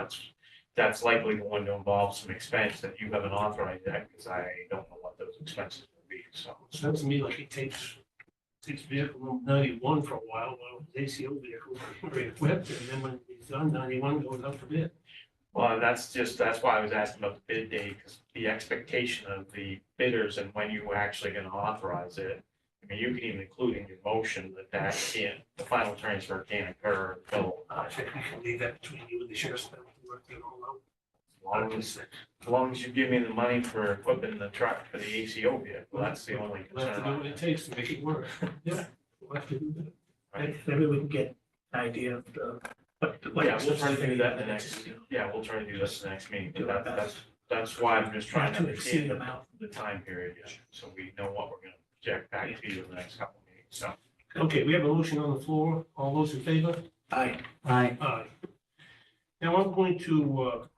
that's likely going to involve some expense that you haven't authorized yet, because I don't know what those expenses will be, so. Sounds to me like he takes vehicle number 91 for a while his ACO vehicle is re-equipped, and then when he's done, 91 goes up for bid. Well, that's why I was asking about the bid date, because the expectation of the bidders and when you actually gonna authorize it. I mean, you can even include in your motion that can't, the final transfer can't occur until. I think we can leave that between you and the sheriff's department to work that all out. As long as you give me the money for equipping the truck for the ACO vehicle, that's the only We'll have to do concern. what it takes to make it work. Yeah, we'll have to do that. Right. Maybe we can get an idea of what. Yeah, we'll try to do that in the next, we'll try to do this in the next meeting, but that's why I'm just trying to Not to exceed understand amount. the time period, so we know what we're gonna project back to you in the next couple of meetings, so. Okay, we have a motion on the floor. All those in favor? Aye. Aye. Aye. Now I'm going to,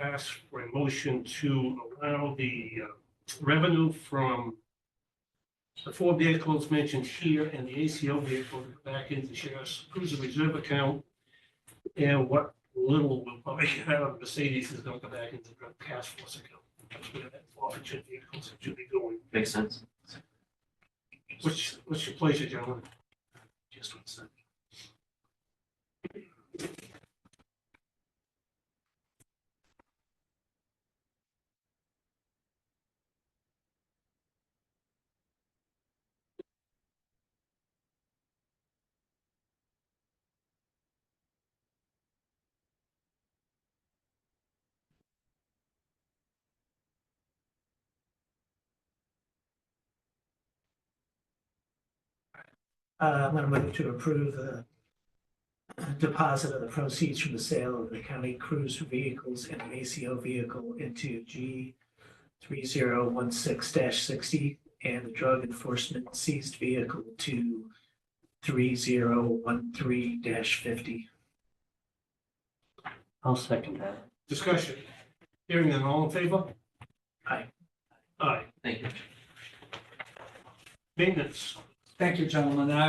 ask for a motion to allow the revenue from the 4 vehicles mentioned here and the ACO vehicle to go back into the sheriff's cruiser reserve account. And what little we'll probably get out of Mercedes is going to go back into the drug task force account. That's where that forfeiture vehicles should be going. Makes sense. What's your pleasure, gentlemen? Just one second. I'm going to move to approve the deposit of the proceeds from the sale of the county cruiser vehicles and the ACO vehicle into G 3016-60 and the drug enforcement seized vehicle to 3013-50. I'll second that. Discussion. Hearing none, all in favor? Aye. Aye. Thank you. Maintenance. Thank you, gentlemen, and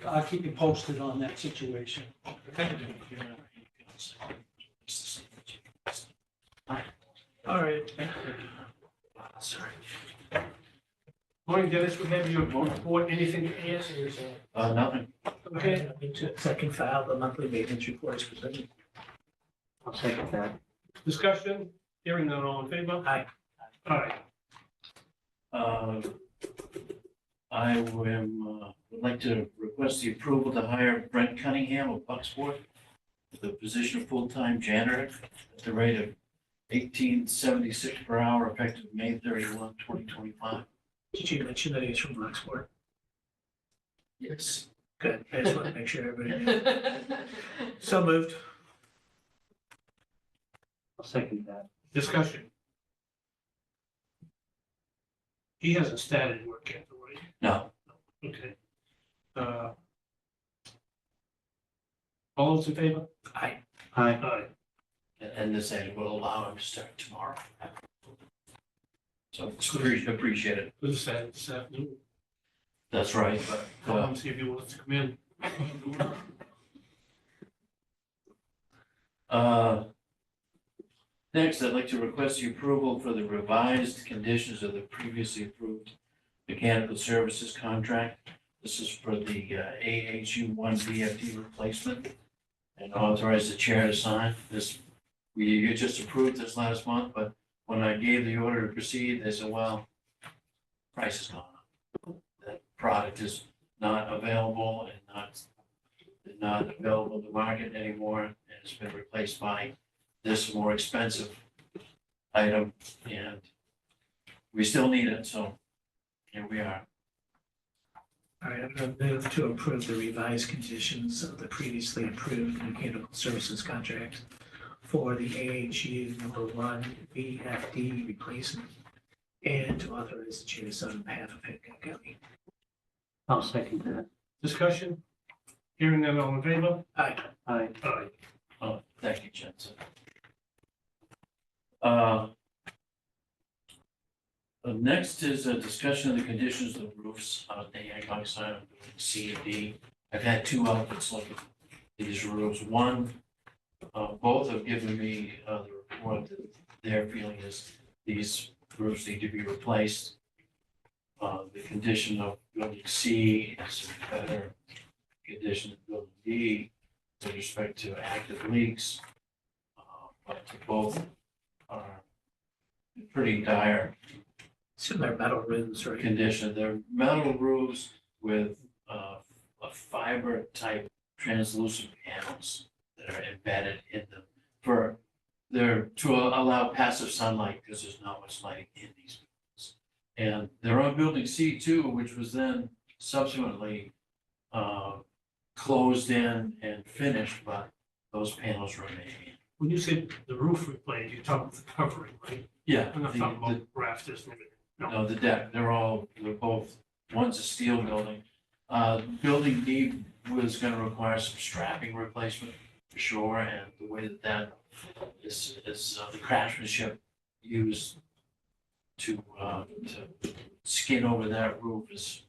I'll keep you posted on that situation. All right. Sorry. Morning, Dennis, we have your report. Anything to add? Nothing. Okay, Second file, the monthly maintenance reports presented. I'll second that. discussion. Hearing none, all in favor? Aye. Aye. I would like to request the approval to hire Brent Cunningham of Bucksport for the position of full-time janitor at the rate of $18.76 per hour effective May 31, 2025. Did you mention that he's from Locksport? Yes. Good. I just want to make sure everybody knew. So moved. I'll second that. Discussion. He hasn't started work yet, right? No. Okay. All those in favor? Aye. Aye. Aye. And this aid will allow him to start tomorrow. So appreciate it. Who's that this afternoon? That's right, Call but him, see if he wants to come in. next, I'd like to request the approval for the revised conditions of the previously approved mechanical services contract. This is for the AHU one VFD replacement and authorize the chair to sign this. You just approved this last month, but when I gave the order to proceed, they said, well, price has gone up. That product is not available and not available in the market anymore, and it's been replaced by this more expensive item, and we still need it, so here we are. All right, I'm going to move to approve the revised conditions of the previously approved mechanical services contract for the AHU #1 VFD replacement and to authorize the chair to sign on behalf of Hancock County. I'll second that. Discussion. Hearing none, all in favor? Aye. Aye. Aye. Oh, thank you, Jensen. Next is a discussion of the conditions of the roofs on the Hancock side of C and D. I've had two outfits look at these roofs. One, both have given me the report that their feeling is these roofs need to be replaced. The condition of building C is in better condition than building D with respect to active leaks. But both are in pretty dire So they're metal roofs, right? condition. They're metal roofs with a fiber type translucent panels that are embedded in them they're to allow passive sunlight because there's not much lighting in these buildings. And they're on building C2, which was then subsequently closed in and finished, but those panels remain. When you say the roof replaced, you're talking about the covering, right? Yeah. I'm not the- talking about rafters and everything. No, the deck, they're both, one's a steel building. Building D was gonna require some strapping replacement for sure, and the way that that is the craftsmanship used to skin over that roof is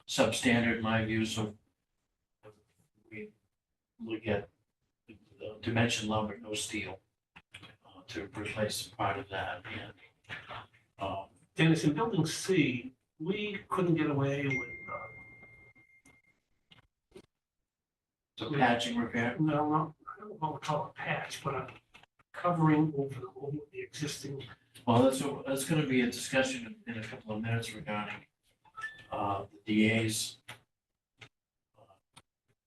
substandard in my view, so we look at dimension lumber, no steel, to replace part of that, and Dennis, in building C, we couldn't get away with, the patching repair. no, no, I don't want to call it patch, but a covering over the existing. Well, that's gonna be a discussion in a couple of minutes regarding the DA's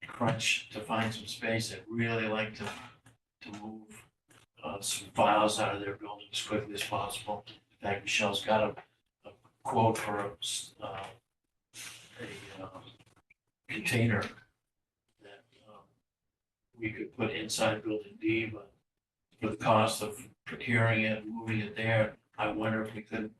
crunch to find some space. I'd really like to move some files out of their building as quickly as possible. In fact, Michelle's got a quote for a container that we could put inside building D, but for the cost of procuring it, moving it there, I wonder if we could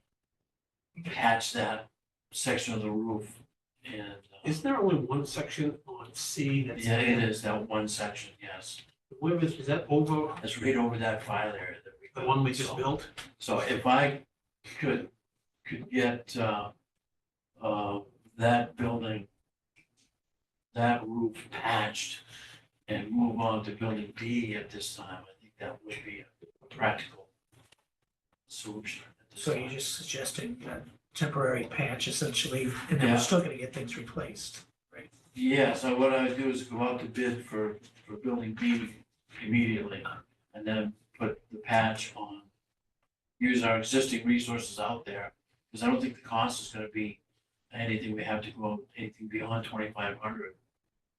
patch that section of the roof and. Is there only one section on C that's? Yeah, it is, that one section, yes. Where is that over It's right over that file area that we. the one we just built? So if I could get, that building, that roof patched and move on to building D at this time, I think that would be a practical solution. at this So time. you're just suggesting a temporary patch essentially, and then Yeah. we're still gonna get things replaced, right? Yeah, so what I would do is go out to bid for building B immediately, and then put the patch on. Use our existing resources out there, because I don't think the cost is gonna be anything we have to go, anything beyond 2,500.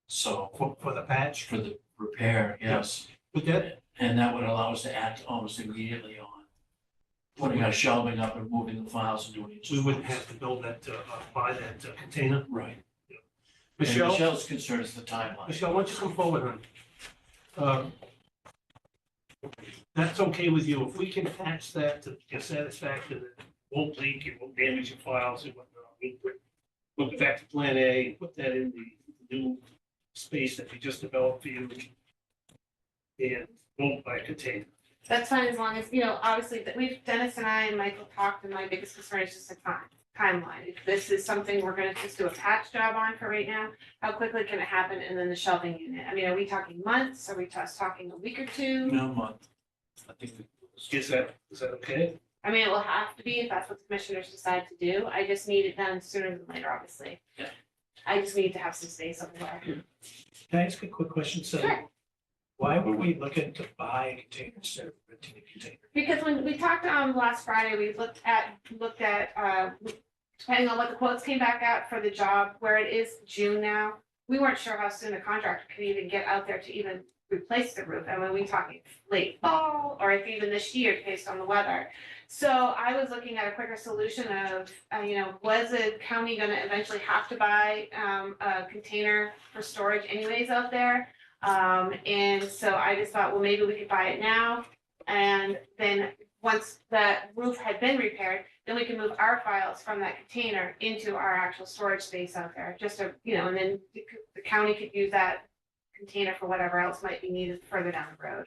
So, For the patch? for the repair, yes, But that, and that would allow us to act almost immediately on putting our shelving up and moving the files and doing it. we wouldn't have to build that, buy that container. Right. And Michelle, Michelle's concern is the timeline. Michelle, why don't you come forward, hon? That's okay with you, if we can patch that to your satisfaction, it won't leak, it won't damage your files and whatnot. We'll go back to Plan A, put that in the new space that we just developed for you. And won't buy a container. That's fine as long as, obviously, that Dennis and I and Michael talked, and my biggest concern is just a timeline. If this is something we're gonna just do a patch job on for right now, how quickly can it happen? And then the shelving unit, I mean, are we talking months? Are we just talking a week or two? No month. I think Is that okay? I mean, it will have to be if that's what the commissioners decide to do. I just need it done sooner than later, obviously. Yeah. I just need to have some space over there. Can I ask a quick question? So Sure. why were we looking to buy a container instead of renting a container? Because when we talked last Friday, we looked at depending on what the quotes came back out for the job, where it is June now, we weren't sure how soon a contractor could even get out there to even replace the roof. And when we talking late fall, or if even this year, based on the weather. So I was looking at a quicker solution of, was the county gonna eventually have to buy a container for storage anyways out there? And so I just thought, well, maybe we could buy it now. And then once that roof had been repaired, then we can move our files from that container into our actual storage space out there, just to, and then the county could use that container for whatever else might be needed further down the road.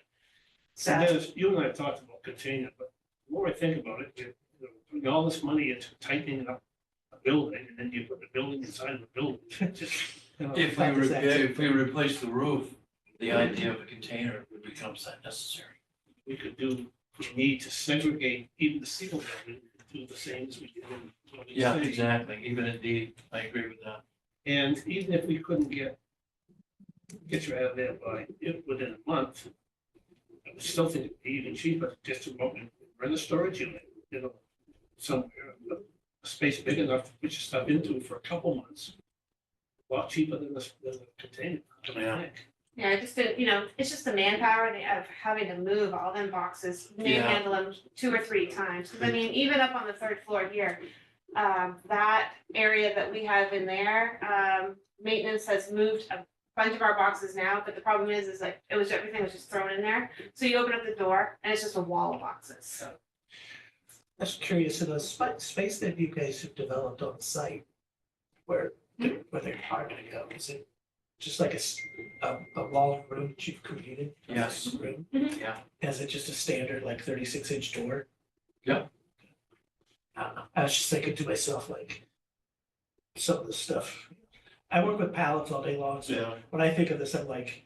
So, And Dennis, you and I have talked about container, but the more I think about it, putting all this money into tightening up a building, and then you put the building inside of the building. Just, If we replace the roof, the idea of a container would become necessary. we need to segregate even the single building, do the same as we did in. Yeah, exactly. Even indeed, I agree with that. And even if we couldn't get you out of there within a month, I would still think it'd be even cheaper just to go and rent a storage unit, somewhere, a space big enough to put your stuff into for a couple months. A lot cheaper than the container, I think. yeah, I just didn't, it's just the manpower of having to move all them boxes, manhandle them 2 or 3 times. Because I mean, even up on the 3rd floor here, that area that we have in there, maintenance has moved a bunch of our boxes now, but the problem is like, everything was just thrown in there. So you open up the door and it's just a wall of boxes, so. I was curious, in the space that you guys have developed on site, where they're gonna go, is it just like a wall room that you've created? Yes. Room? Yeah. Is it just a standard like 36-inch door? Yeah. I don't know. I was just thinking to myself, like, some of the stuff. I work with pallets all day long, so Yeah. when I think of this, I'm like,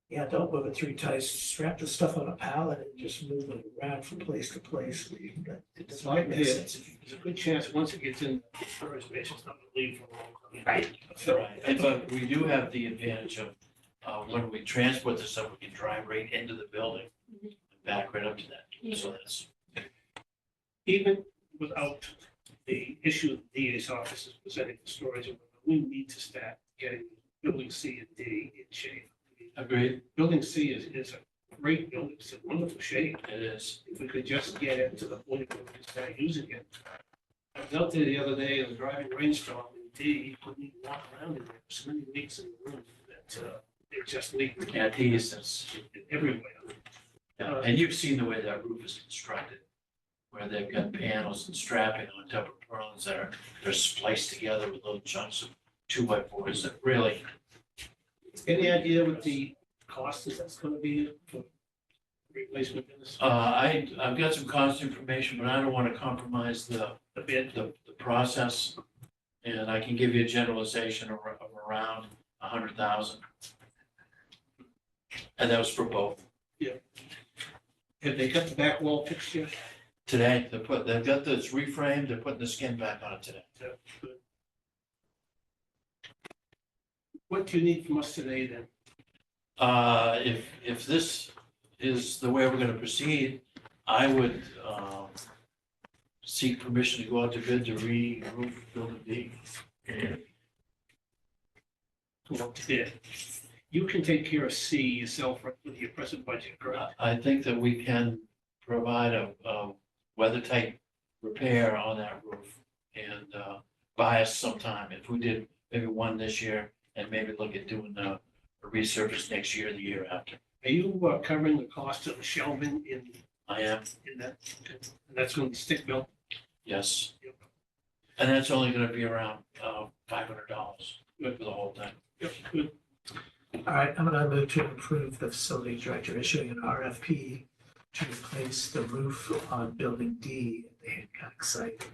yeah, don't move it 3 times, strap the stuff on a pallet and just move it around from place to place. It doesn't quite make sense. There's a good chance, once it gets in the storage space, it's not gonna leave for a long time. Right. Right, but we do have the advantage of, when we transport the stuff, we can drive right into the building, and back right up to that, so that's. Even without the issue of the DA's office is presenting the storage, we need to start getting building C and D in shape. Agreed. Building C is a great building, it's a wonderful shape. It is. If we could just get it to the point where we can start using it. I was out there the other day, and driving rainstorm in D, you couldn't even walk around in there, so many leaks in the room that, they're just leaking. Yeah, D is everywhere. Yeah, and you've seen the way that roof is constructed, where they've got panels and strapping on top of purlins that they're spliced together with little chunks of 2x4s that really. Any idea what the cost is that's gonna be for replacement in this? I've got some cost information, but I don't want to compromise the bid, the process. And I can give you a generalization of around 100,000. And that was for both. Have they got the back wall fixed yet? Today, they've got this reframed, they're putting the skin back on it today. Yeah, good. What do you need from us today then? If this is the way we're gonna proceed, I would, seek permission to go out to bid to re-roof building D. Well, yeah. You can take care of C yourself with your present budget, correct? I think that we can provide a weather-tight repair on that roof and, buy us some time. If we did maybe one this year and maybe look at doing a resurface next year, the year after. Are you covering the cost of the shelving in? I am. In that, okay. And that's going to stick built? Yes. And that's only gonna be around $500 for the whole thing. Yep, good. All right, I'm gonna move to approve the facility director issuing an RFP to replace the roof on building D at the Hancock site.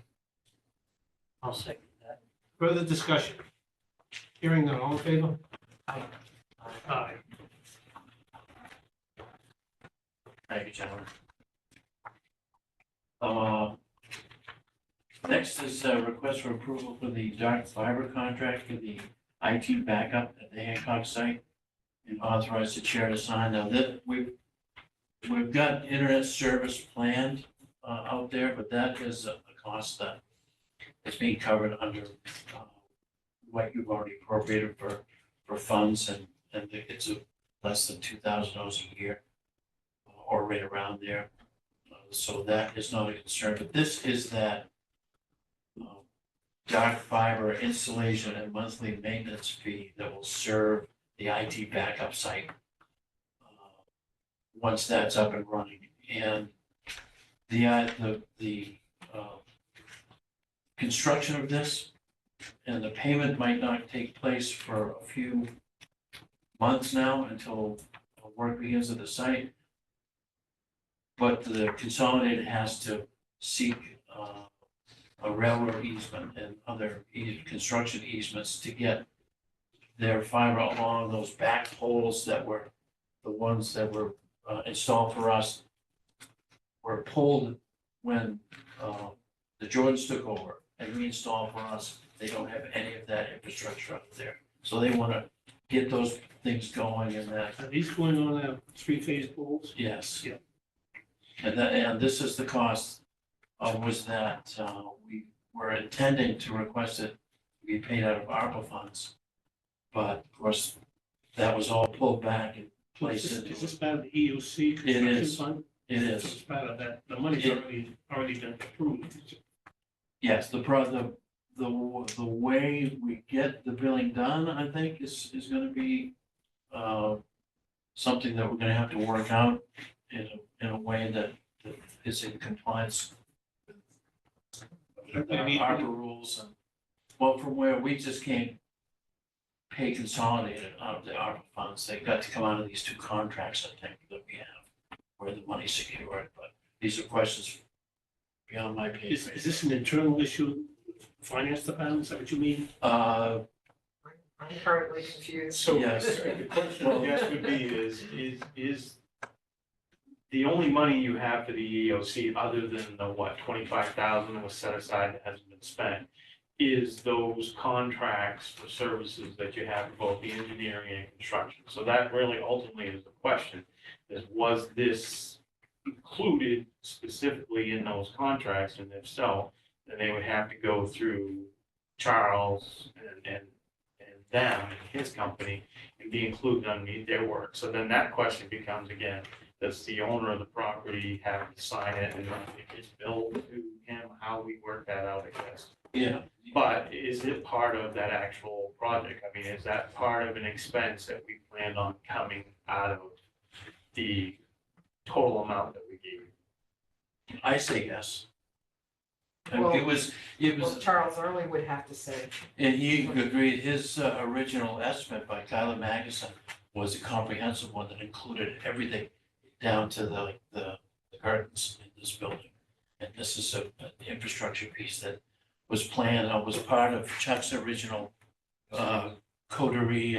I'll second that. Further discussion? Hearing none, all in favor? Aye. Aye. Thank you, gentlemen. Next is a request for approval for the dark fiber contract for the IT backup at the Hancock site and authorize the chair to sign. Now that we've got internet service planned out there, but that is a cost that is being covered under what you've already appropriated for funds, and it's less than $2,000 a year or right around there. So that is not a concern, but this is that dark fiber installation and monthly maintenance fee that will serve the IT backup site once that's up and running. And the construction of this and the payment might not take place for a few months now until work begins at the site. But the consolidated has to seek a railroad easement and other construction easements to get their fiber along those back poles that were the ones that were installed for us, were pulled when the Jordans took over and reinstalled for us. They don't have any of that infrastructure up there. So they want to get those things going, and that. Are these going on three-phase poles? Yes. Yeah. And this is the cost, was that we were intending to request it to be paid out of ARPA funds. But of course, that was all pulled back and placed into. Is this part of the EOC It construction is. fund? It So is. it's part of that, the money's already been approved. Yes, the way we get the billing done, I think, is gonna be something that we're gonna have to work out in a way that is in compliance with I mean, ARPA rules and, well, from where we just can't pay consolidated out of the ARPA funds. They've got to come out of these two contracts, I think, that we have, where the money's secured, but these are questions beyond my pay Is grade. this an internal issue, finance department, is that what you mean? I'm currently confused. So Yes. the question I guess would be is the only money you have for the EOC, other than the, what, 25,000 was set aside that hasn't been spent, is those contracts for services that you have for both the engineering and construction. So that really ultimately is the question, is was this included specifically in those contracts? And if so, then they would have to go through Charles and them, and his company, and be included underneath their work. So then that question becomes again, does the owner of the property have to sign it and then it gets billed to him? How we work that out, I guess. Yeah, But is it part of that actual project? I mean, is that part of an expense that we planned on coming out of the total amount that we gave you? I say yes. And Well- it was, Well, Charles Early would have to say. and he agreed, his original estimate by Kyla Magnuson was a comprehensive one that included everything down to the curtains in this building. And this is an infrastructure piece that was planned, was part of Chuck's original coterie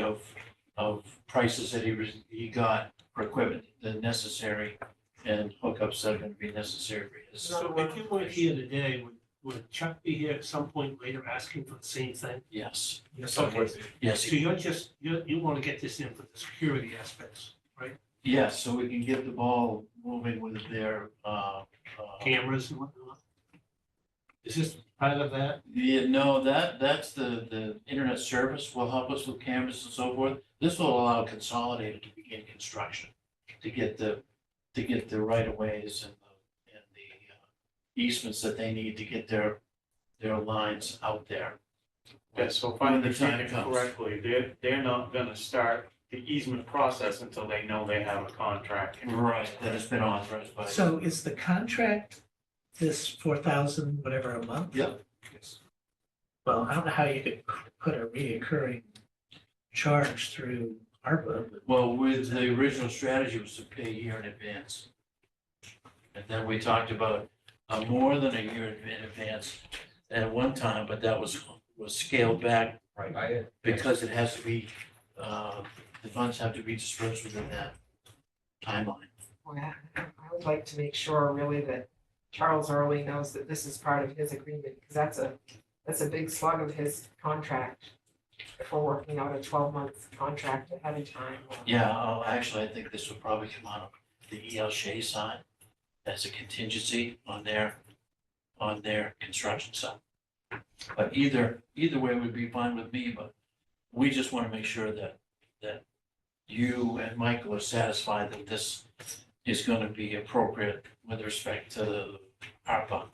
of prices that he got for equipment, the necessary and hookups that are gonna be necessary for his. So if you weren't here today, would Chuck be here at some point later asking for the same thing? Yes, Okay, yes, so you're just, you want to get this in for the security aspects, right? yes, so we can get the ball moving with their, Cameras and whatnot? Is this part of that? yeah, no, that's the internet service will help us with cameras and so forth. This will allow Consolidated to begin construction, to get the right of ways and the easements that they need to get their lines out there. Yeah, so if I When the time understand it comes. correctly, they're not gonna start the easement process until they know they have a contract. Right, that has been authorized by. So is the contract this 4,000, whatever a month? Yep. Well, I don't know how you could put a reoccurring charge through ARPA. but- Well, with the original strategy was to pay a year in advance. And then we talked about more than a year in advance at one time, but that was scaled back because it has to be, the funds have to be dispersed within that timeline. Well, I would like to make sure really that Charles Early knows that this is part of his agreement, because that's a big slug of his contract. If we're working out a 12-month contract ahead of time. Yeah, actually, I think this would probably come out of the EL Shea side as a contingency on their construction side. But either way would be fine with me, but we just want to make sure that you and Michael are satisfied that this is going to be appropriate with respect to the ARPA.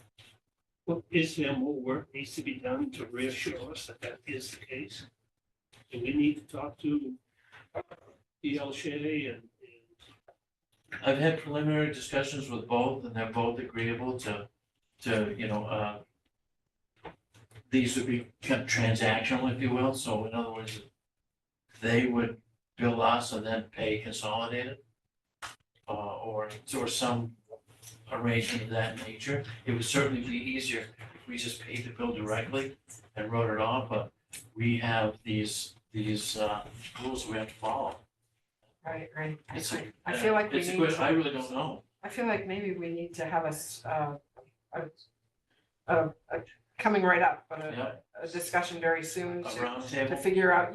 Well, is there more work needs to be done to reassure us that that is the case? Do we need to talk to E.L. Shea and I've had preliminary discussions with both, and they're both agreeable to, these would be kind of transactional, if you will. So in other words, they would bill us and then pay Consolidated, or some arrangement of that nature. It would certainly be easier if we just paid the bill directly and wrote it off, but we have these rules we have to follow. Right. I I feel like we it's need good. to. I really don't know. I feel like maybe we need to have a coming right up, but Yeah. a discussion very soon A to roundtable. figure out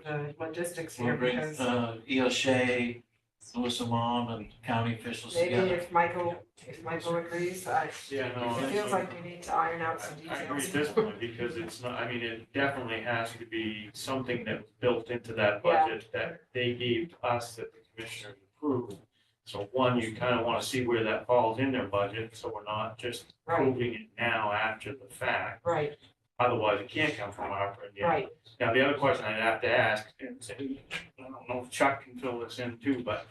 the logistics here, We'll bring because E.L. Shea, Louis Mom, and county officials maybe together. if Michael agrees, Yeah, no. it feels like we need to iron out some I agree details. at this point, because it's not, I mean, it definitely has to be something that was built into that budget that they gave us that the commissioners approved. So one, you kind of want to see where that falls in their budget, so we're not just approving it now after the fact. Right, Otherwise, it can't come from ARPA. right. Now, the other question I'd have to ask, and I don't know if Chuck can fill this in too, but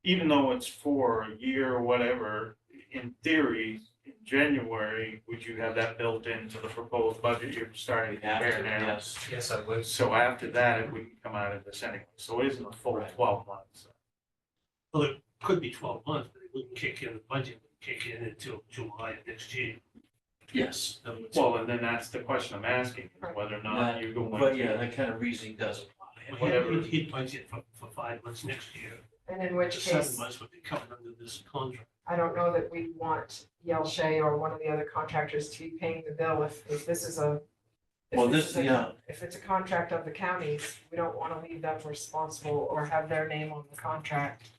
even though it's for a year or whatever, in theory, in January, would you have that built into the proposed budget you're starting to prepare now? Yes, Yes, I would. So after that, it wouldn't come out of this anyway, so it isn't a full 12 months. Well, it could be 12 months, but it wouldn't kick in, the budget wouldn't kick in until July of next year. yes, In other words, Well, and then that's the question I'm asking, whether or not you're going but yeah, to. that kind of reasoning does apply. whatever. He'd budget for 5 months next year. And in which The 7 case, months would be covered under this contract. I don't know that we want Yale Shea or one of the other contractors to be paying the bill if this is a. if Well, this this, is a- yeah, If it's a contract of the counties, we don't want to leave them responsible or have their name on the contract.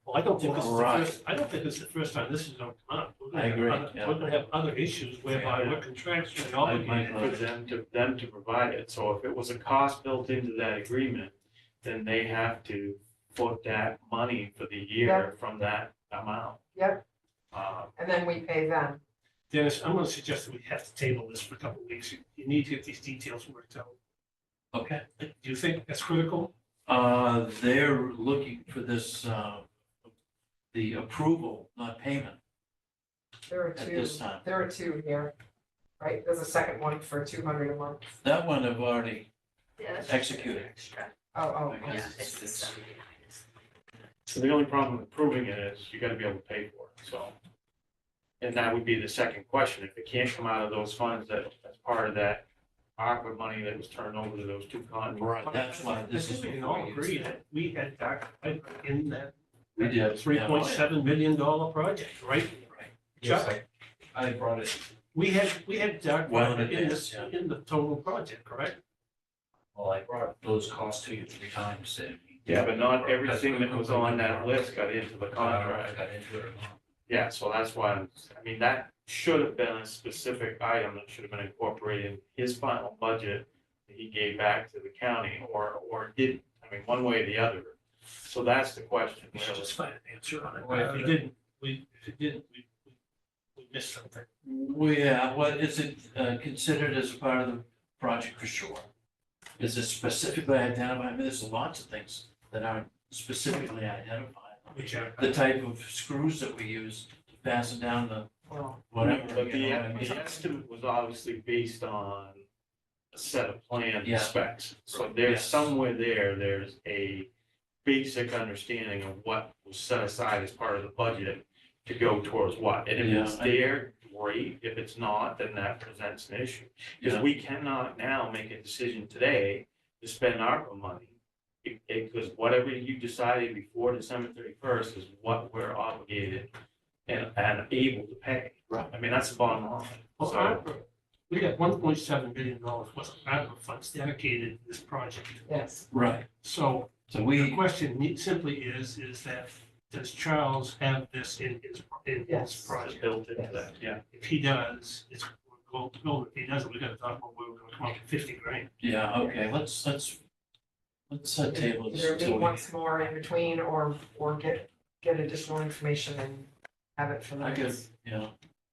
Well, I don't think this is the Right. first, I don't think it's the first time this is going to come up. We're gonna I have agree, other- yeah. We're gonna have other issues whereby Yeah. we're contractually For obligated. them to provide it, so if it was a cost built into that agreement, then they have to put that money for the year Yep. from that amount. Yep, Uh, and then we pay them. Dennis, I'm gonna suggest that we have to table this for a couple of weeks. You need to get these details worked out. okay. Do you think that's critical? They're looking for this, the approval, not payment, There are at two, this time. there are two here, right? There's a second one for 200 a month. That one I've already Yes. executed. Oh, I oh, guess it's- So the only problem with approving it is you gotta be able to pay for it, so. And that would be the second question, if it can't come out of those funds that's part of that ARPA money that was turned over to those two contracts. Right, that's why this I is. think we can all agree that we had dark in that We did. $3.7 million project, right? Right. Chuck, I brought it, we had dark Well in in advance, this, yeah. in the total project, correct? Well, I brought those costs to you 3 times. And Yeah, but not everything that was on that list got into the contract. got into it or not. Yeah, so that's why, I mean, that should have been a specific item that should have been incorporated in his final budget that he gave back to the county, or didn't, I mean, one way or the other. So that's the question, We should really. just find an answer on it. If you didn't, we missed something. Well, yeah, what is it considered as a part of the project for sure? Is it specifically identified? I mean, there's lots of things that aren't specifically identified. Which are, The type of screws that we use to fasten down the well, whatever, But you know, I mean, the estimate was obviously based on a set of plan Yeah. specs. So there's Yes. somewhere there's a basic understanding of what was set aside as part of the budget to go towards what. And if it's Yeah, there, great. If it's not, then that presents an issue. Because Yeah. we cannot now make a decision today to spend ARPA money. Because whatever you decided before December 31st is what we're obligated and able to pay. Right. I mean, that's the bottom line. well, So, ARPA, we got $1.7 billion worth of ARPA funds dedicated to this project. yes. Right, So so the we, question simply is that, does Charles have this in his Yes. project? built into that, yeah. If he does, it's going to go. If he doesn't, we gotta talk about where we're gonna come up with 50 grand. yeah, okay, let's table this Either until meet we. once more in between or get additional information and have it for the I could, next. you know,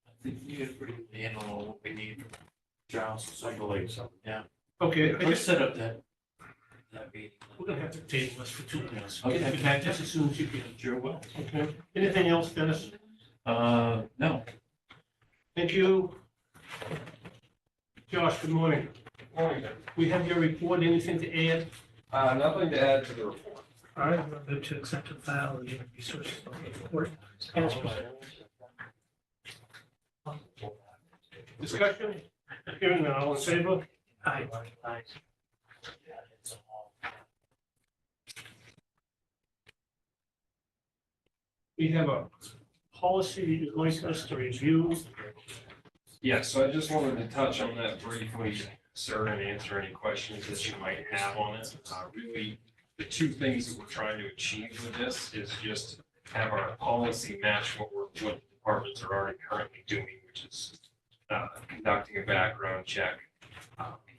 I think you get a pretty good handle on what we need from Charles, so I believe so. yeah. Okay, I Let's guess set up that meeting. we're gonna have to table this for 2 minutes. Okay. Get it back just as soon as you can. Sure will. Okay. Anything else, Dennis? No, Thank you. Josh, good morning. We have your report. Anything to add? nothing to add to the report. All right, we'll move to accept and file the human resources report. Discussion? Hearing none, all in favor? Aye. We have a policy you'd like us to review. Yeah, so I just wanted to touch on that briefly, sir, and answer any questions that you might have on it. Really, the two things that we're trying to achieve with this is just have our policy match what the departments are already currently doing, which is conducting a background check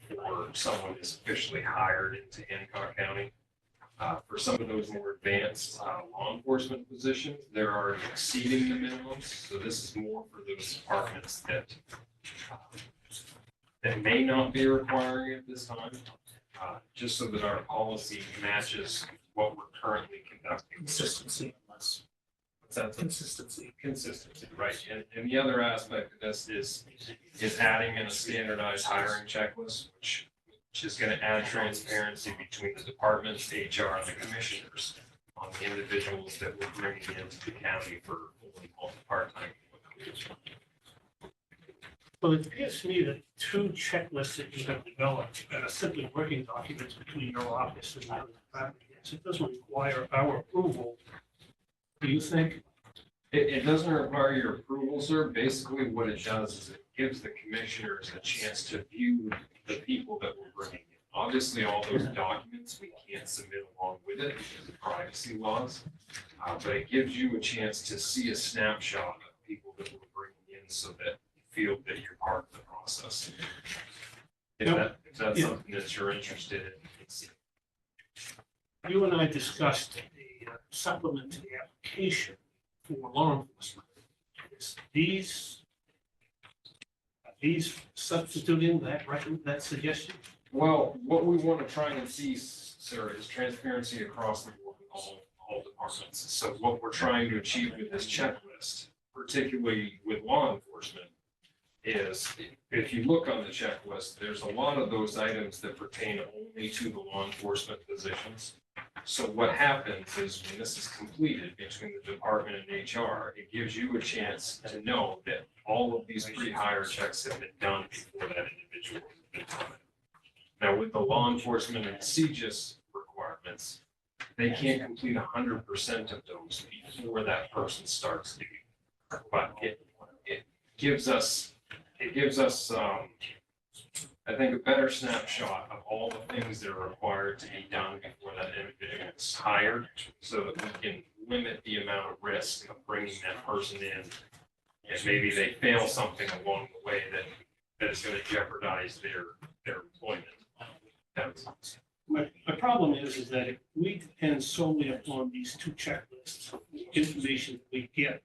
before someone is officially hired into Hancock County. For some of those more advanced law enforcement positions, they're already exceeding the minimums. So this is more for those departments that may not be requiring it this time, just so that our policy matches what we're currently conducting. Consistency, unless Consistency. Consistency, right. And the other aspect of this is adding in a standardized hiring checklist, which is going to add transparency between the departments, HR, and the commissioners on the individuals that we're bringing into the county for part-time. Well, it appears to me that two checklists that you have developed are simply working documents between your office and the other department heads. It doesn't require our approval. Do you think? It doesn't require your approval, sir. Basically, what it does is it gives the commissioners a chance to view the people that we're bringing in. Obviously, all those documents we can't submit along with it because of privacy laws. But it gives you a chance to see a snapshot of people that we're bringing in so that you feel that you're part of the process. If that's something that you're interested in. You and I discussed a supplement to the application for law enforcement. Is these substituting that suggestion? Well, what we want to try and see, sir, is transparency across the board in all departments. So what we're trying to achieve with this checklist, particularly with law enforcement, is if you look on the checklist, there's a lot of those items that pertain only to the law enforcement positions. So what happens is when this is completed between the department and HR, it gives you a chance to know that all of these pre-hire checks have been done before that individual has been hired. Now, with the law enforcement and CJIS requirements, they can't complete 100% of those before that person starts duty. But it gives us, I think, a better snapshot of all the things that are required to be done before that individual is hired, so that we can limit the amount of risk of bringing that person in. And maybe they fail something along the way that is going to jeopardize their employment. My problem is that if we depend solely upon these two checklists, information we get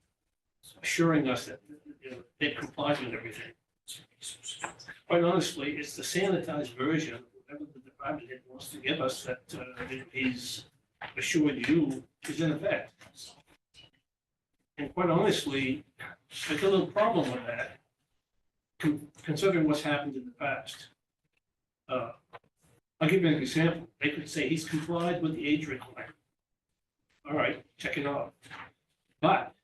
assuring us that they comply with everything. Quite honestly, it's the sanitized version of whatever the department head wants to give us that he's assured you is in effect. And quite honestly, there's a little problem with that, considering what's happened in the past. I'll give you an example. They could say he's complied with the age requirement. All right, check it off. But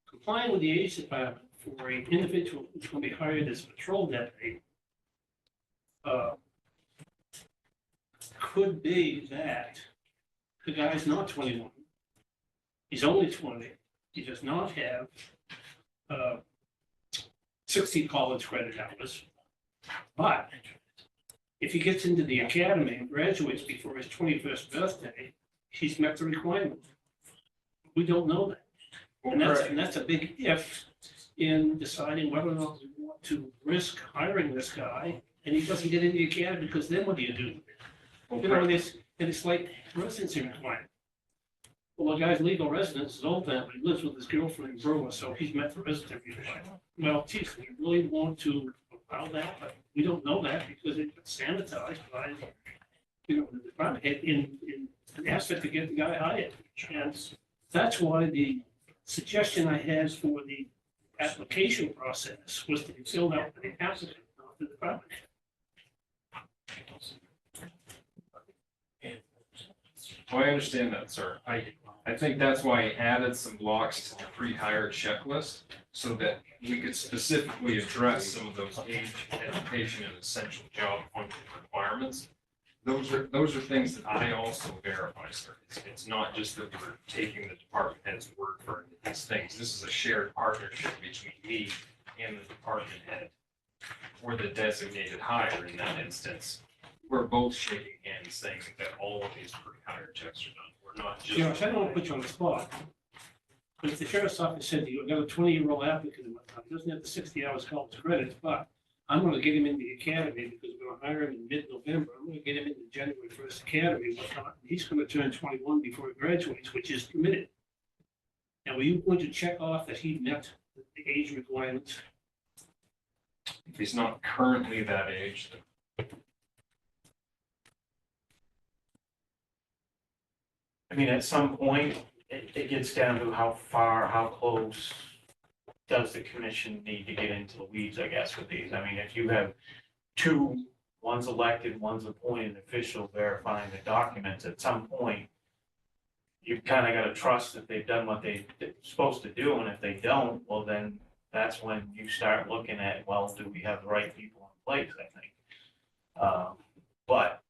complying with the age requirement for an individual who's going to be hired as a patrol deputy could be that the guy's not 21. He's only 20. He does not have 60 college credit hours. But if he gets into the academy and graduates before his 21st birthday, he's met the requirement. We don't know that. And that's a big if in deciding whether or not we want to risk hiring this guy and he doesn't get into the academy, because then what do you do? You know, and it's like residency requirement. Well, the guy's legal residence is Old Town, but he lives with his girlfriend in Brewer, so he's met the residency requirement. Well, geez, we really want to allow that, but we don't know that because it gets sanitized by, the department head in an effort to get the guy hired. And that's why the suggestion I had for the application process was to be filled out by the applicant, not the department head. Well, I understand that, sir. I think that's why I added some blocks to the pre-hire checklist so that we could specifically address some of those age, education, and essential job function requirements. Those are things that I also verify, sir. It's not just that we're taking the department head's word for these things. This is a shared partnership between me and the department head, or the designated hire in that instance. We're both shaking hands saying that all of these pre-hire checks are done. We're not just. I don't want to put you on the spot. But if the sheriff's office said to you, I've got a 20-year-old applicant, he doesn't have the 60 hours college credits, but I'm going to get him in the academy because we're going to hire him in mid-November. I'm going to get him into January 1st academy. He's going to turn 21 before he graduates, which is permitted. Now, were you going to check off that he met the age requirements? If he's not currently that age, then I mean, at some point, it gets down to how far, how close does the commission need to get into the weeds, I guess, with these? I mean, if you have two, one's elected, one's appointed official verifying the documents, at some point, you've kind of got to trust that they've done what they're supposed to do, and if they don't, well, then that's when you start looking at, well, do we have the right people in place, I think. But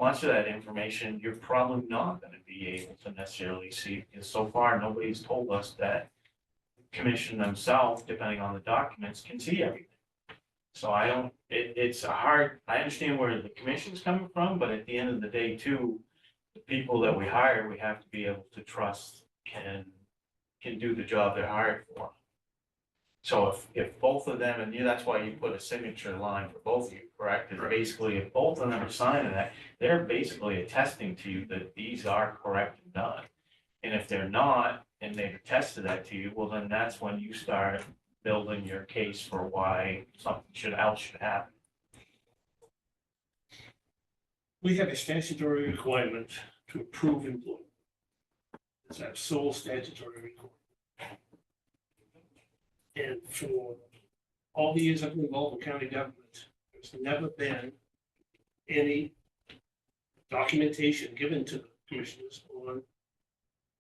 much of that information, you're probably not gonna be able to necessarily see, because so far, nobody's told us that the commission themselves, depending on the documents, can see everything. So I don't, it's a hard, I understand where the commission's coming from, but at the end of the day, too, the people that we hire, we have to be able to trust can do the job they're hired for. So if both of them, and that's why you put a signature line for both of you, correct? Is basically if both of them are signing that, they're basically attesting to you that these are correct and done. And if they're not, and they've attested that to you, well, then that's when you start building your case for why something else should happen. We have a statutory requirement to approve employment. It's our sole statutory requirement. And for all the years I've been involved in county government, there's never been any documentation given to the commissioners on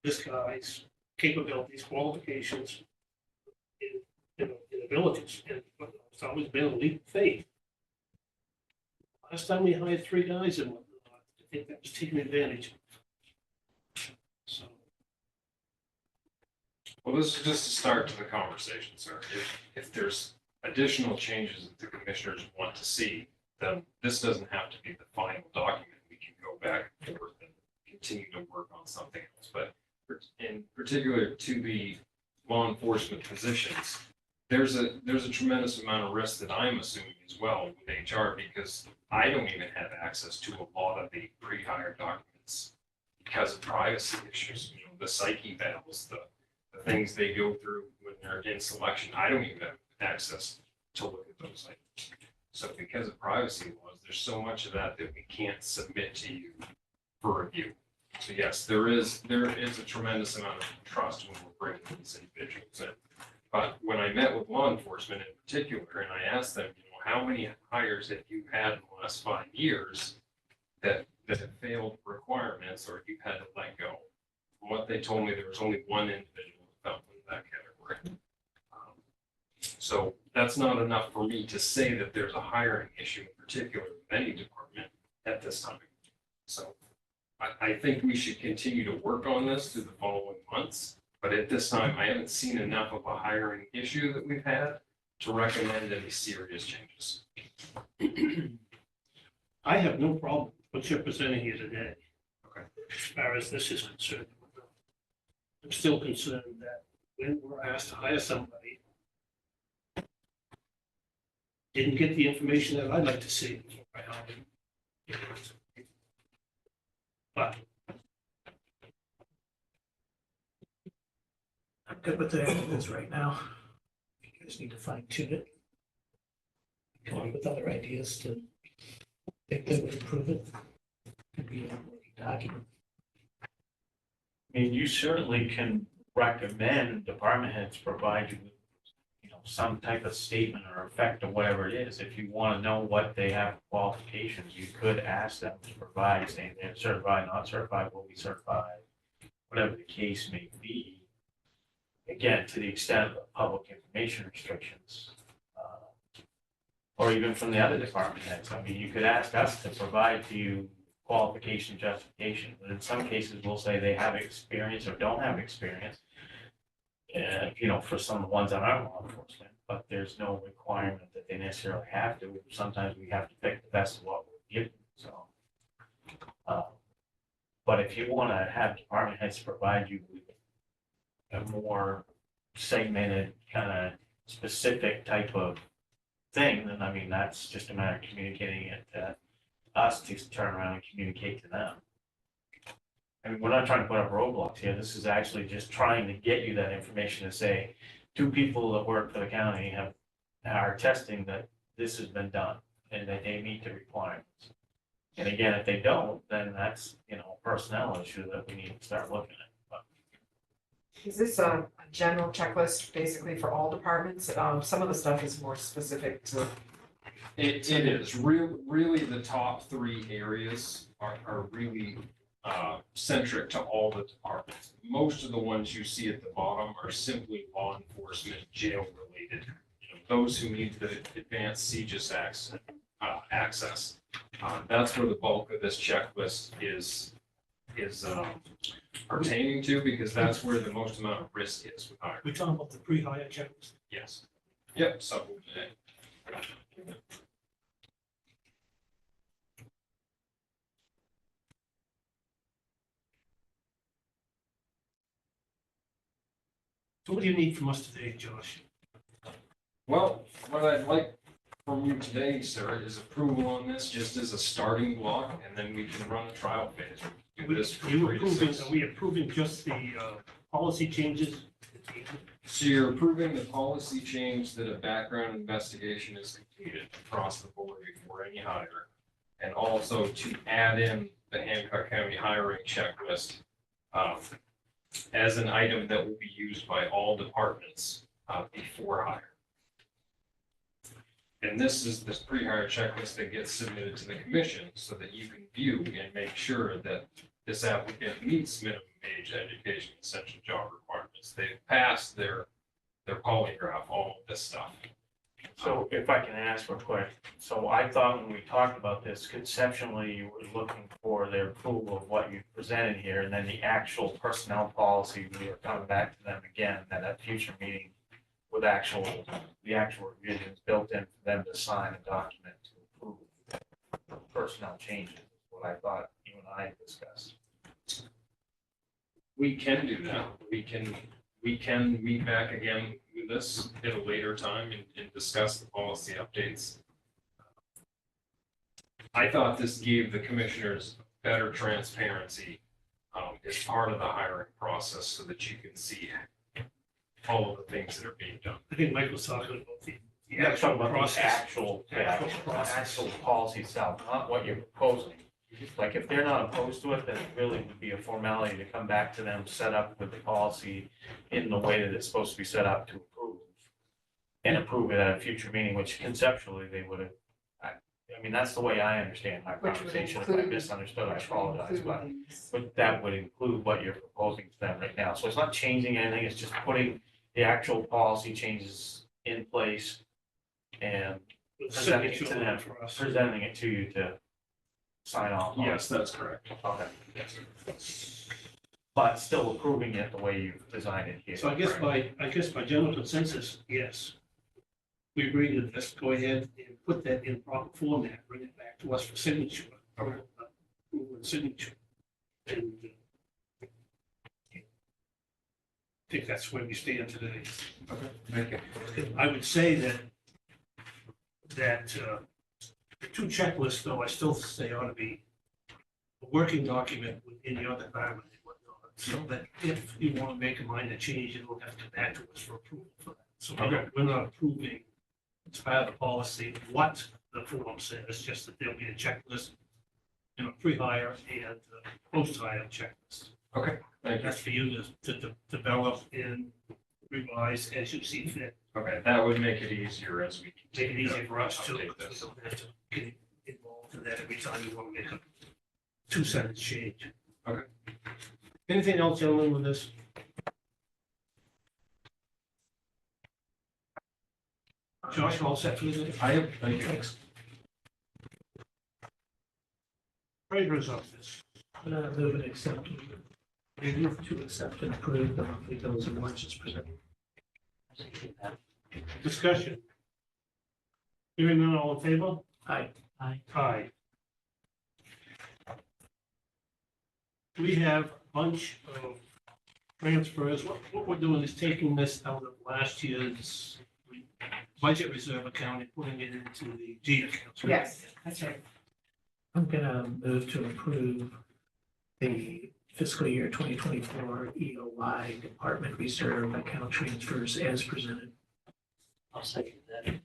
this guy's capabilities, qualifications, and abilities. And it's always been a leap of faith. Last time we hired 3 guys and whatnot, I think that was taken advantage of. So. Well, this is just a start to the conversation, sir. If there's additional changes that the commissioners want to see, then this doesn't have to be the final document. We can go back and forth and continue to work on something else. But in particular to the law enforcement positions, there's a tremendous amount of risk that I'm assuming as well with HR, because I don't even have access to a lot of the pre-hire documents because of privacy issues, the psyche battles, the things they go through when they're in selection. I don't even have access to look at those items. So because of privacy laws, there's so much of that that we can't submit to you for review. So yes, there is a tremendous amount of trust when we're bringing these individuals in. But when I met with law enforcement in particular, and I asked them, how many hires have you had in the last 5 years that have failed requirements or you've had to let go? From what they told me, there was only one individual that fell into that category. So that's not enough for me to say that there's a hiring issue in particular with any department at this time. So I think we should continue to work on this through the following months. But at this time, I haven't seen enough of a hiring issue that we've had to recommend any serious changes. I have no problem with what you're presenting here today. Okay. As far as this is concerned. I'm still concerned that when we're asked to hire somebody, didn't get the information that I'd like to see before I hire them. But I'm good with the way it is right now. You guys need to fine tune it. Come up with other ideas to think that would improve it. Could be a working document. I mean, you certainly can recommend department heads provide you with, some type of statement or effect or whatever it is. If you want to know what they have qualifications, you could ask them to provide, saying they're certified, not certified, will be certified, whatever the case may be. Again, to the extent of public information restrictions, or even from the other department heads. I mean, you could ask us to provide to you qualification justification, but in some cases, we'll say they have experience or don't have experience. For some of the ones that aren't law enforcement, but there's no requirement that they necessarily have to. Sometimes we have to pick the best of what we're given, so. But if you want to have department heads provide you with a more segmented, kind of specific type of thing, then I mean, that's just a matter of communicating it to us to turn around and communicate to them. I mean, we're not trying to put up roadblocks here. This is actually just trying to get you that information to say, 2 people that work for the county are testing that this has been done and that they meet the requirements. And again, if they don't, then that's, a personnel issue that we need to start looking at. But Is this a general checklist basically for all departments? Some of the stuff is more specific to, It is, really the top three areas are really centric to all the departments. Most of the ones you see at the bottom are simply law enforcement, jail related. Those who need the advanced CJIS access. That's where the bulk of this checklist is pertaining to, because that's where the most amount of risk is with hiring. We're talking about the pre-hire checklist. Yes. Yep, so. So what do you need from us today, Josh? Well, what I'd like from you today, sir, is approval on this just as a starting block, and then we can run a trial phase. Do this for You 3 to approving, 6. are we approving just the policy changes? So you're approving the policy change that a background investigation is completed across the board before any hire. And also to add in the Hancock County hiring checklist as an item that will be used by all departments before hire. And this is this pre-hire checklist that gets submitted to the commission so that you can view and make sure that this applicant meets minimum age, education, essential job requirements. They've passed their polygraph, all of this stuff. So if I can ask real quick, so I thought when we talked about this, conceptually, you were looking for their approval of what you presented here, and then the actual personnel policy, we were coming back to them again at that future meeting with the actual revisions built in for them to sign a document to approve personnel changes, is what I thought you and I discussed. We can do that. We can meet back again with this at a later time and discuss the policy updates. I thought this gave the commissioners better transparency as part of the hiring process so that you can see all of the things that are being done. I think Mike was talking about the Yeah, I'm talking about the process. actual policy itself, not what you're proposing. Like, if they're not opposed to it, then it really would be a formality to come back to them, set up with the policy in the way that it's supposed to be set up to approve. And approve it at a future meeting, which conceptually they would have, I mean, that's the way I understand my Which would conversation. If I include- misunderstood, I which would apologize, include these. but that would include what you're proposing to them right now. So it's not changing anything, it's just putting the actual policy changes in place and presenting it to them, presenting it to you to sign off on. Yes, that's correct. Okay. But still approving it the way you've designed it here. So I guess by general consensus, yes. We agree to this, go ahead and put that in proper format, bring it back to us for signature. Or approval and signature. And I think that's where we stand today. Okay, thank you. I would say that the two checklists, though, I still say ought to be a working document within your department and whatnot, so that if you want to make a minor change, it'll have to come back to us for approval for that. So we're not approving, it's part of the policy, what the form says, just that there'll be a checklist, pre-hire and post-hire checklist. Okay, thank you. That's for you to develop and revise as you see fit. Okay, that would make it easier as we Make it easier for us to, update we this. don't have to get involved in that every time you want to make a two-sentence change. Okay. Anything else, gentlemen, with this? Josh, all set for this? I am, thank you. Thanks. Treasurer's office. Move and accept, move to accept and approve the monthly bills and warrants as presented. Discussion. Hearing none, all in favor? Aye. Aye. We have a bunch of transfers. What we're doing is taking this out of last year's budget reserve account and putting it into the G account. Yes, that's right. I'm gonna move to approve the fiscal year 2024 EOY Department Reserve account transfers as presented. I'll second that.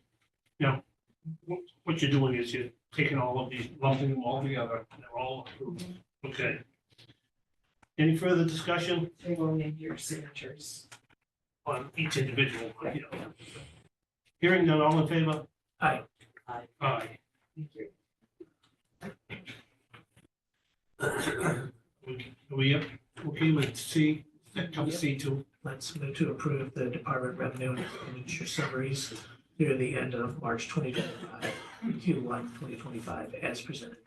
What you're doing is you're taking all of these, lumping them all together, and they're all approved. Okay. Any further discussion They will need your signatures. on each individual? Hearing none, all in favor? Aye. Aye. Thank you. Are we up, okay with C, cover C two? Let's move to approve the department revenue and expenditure summaries through the end of March 2025, Q1 2025 as presented.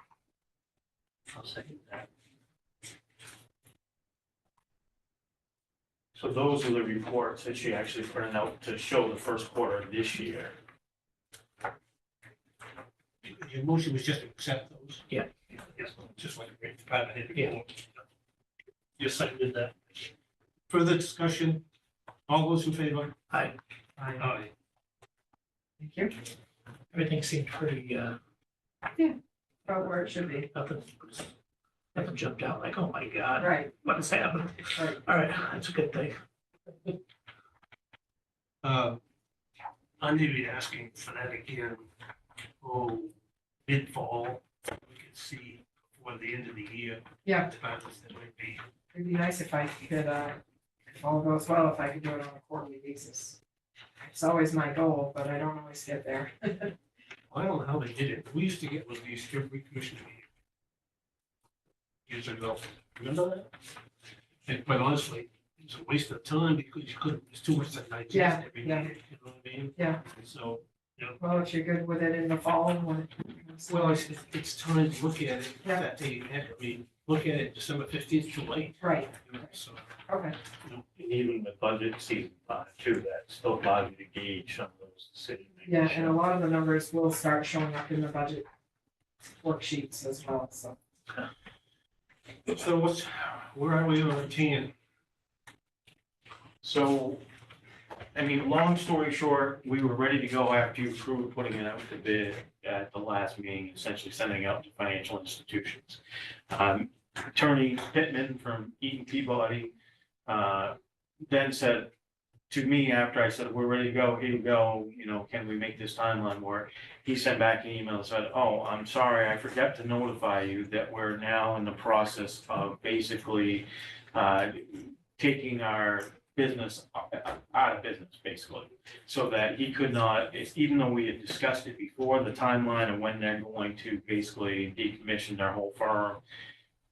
I'll second that. So those are the reports that she actually printed out to show the first quarter of this year. Your motion was just to accept those? Yeah. Yes, just like a great department head report. You seconded that. Further discussion? All those in favor? Aye. Aye. Thank you. Everything seemed pretty, About where it should be. nothing jumped out like, oh my God, Right, what is happening? right. All right, that's a good thing. I may be asking for that again. Oh, mid-fall, we could see before the end of the year. Yeah. Departments that might be. It'd be nice if I could, if all goes well, if I could do it on a quarterly basis. It's always my goal, but I don't always get there. I don't know how they did it. We used to get one of these every commission meeting. Years ago. Remember that? And quite honestly, it was a waste of time because you couldn't, it's too much to digest Yeah, every yeah. meeting, you know what I mean? Yeah. So, Well, if you're good with it in the fall, when. well, it's time to look at it, Yeah. that day, I mean, look at it December 15th, too late. Right, You know, so, okay. And even with budget season too, that still allows you to gauge some of those decision making. Yeah, and a lot of the numbers will start showing up in the budget worksheets as well, so. so where are we on 10? So, I mean, long story short, we were ready to go after you approved putting it out to bid at the last meeting, essentially sending it out to financial institutions. Attorney Pittman from Eaton Peabody then said to me after I said, we're ready to go, here you go, you know, can we make this timeline work? He sent back an email and said, oh, I'm sorry, I forgot to notify you that we're now in the process of basically taking our business out of business, basically. So that he could not, even though we had discussed it before, the timeline of when they're going to basically decommission their whole firm,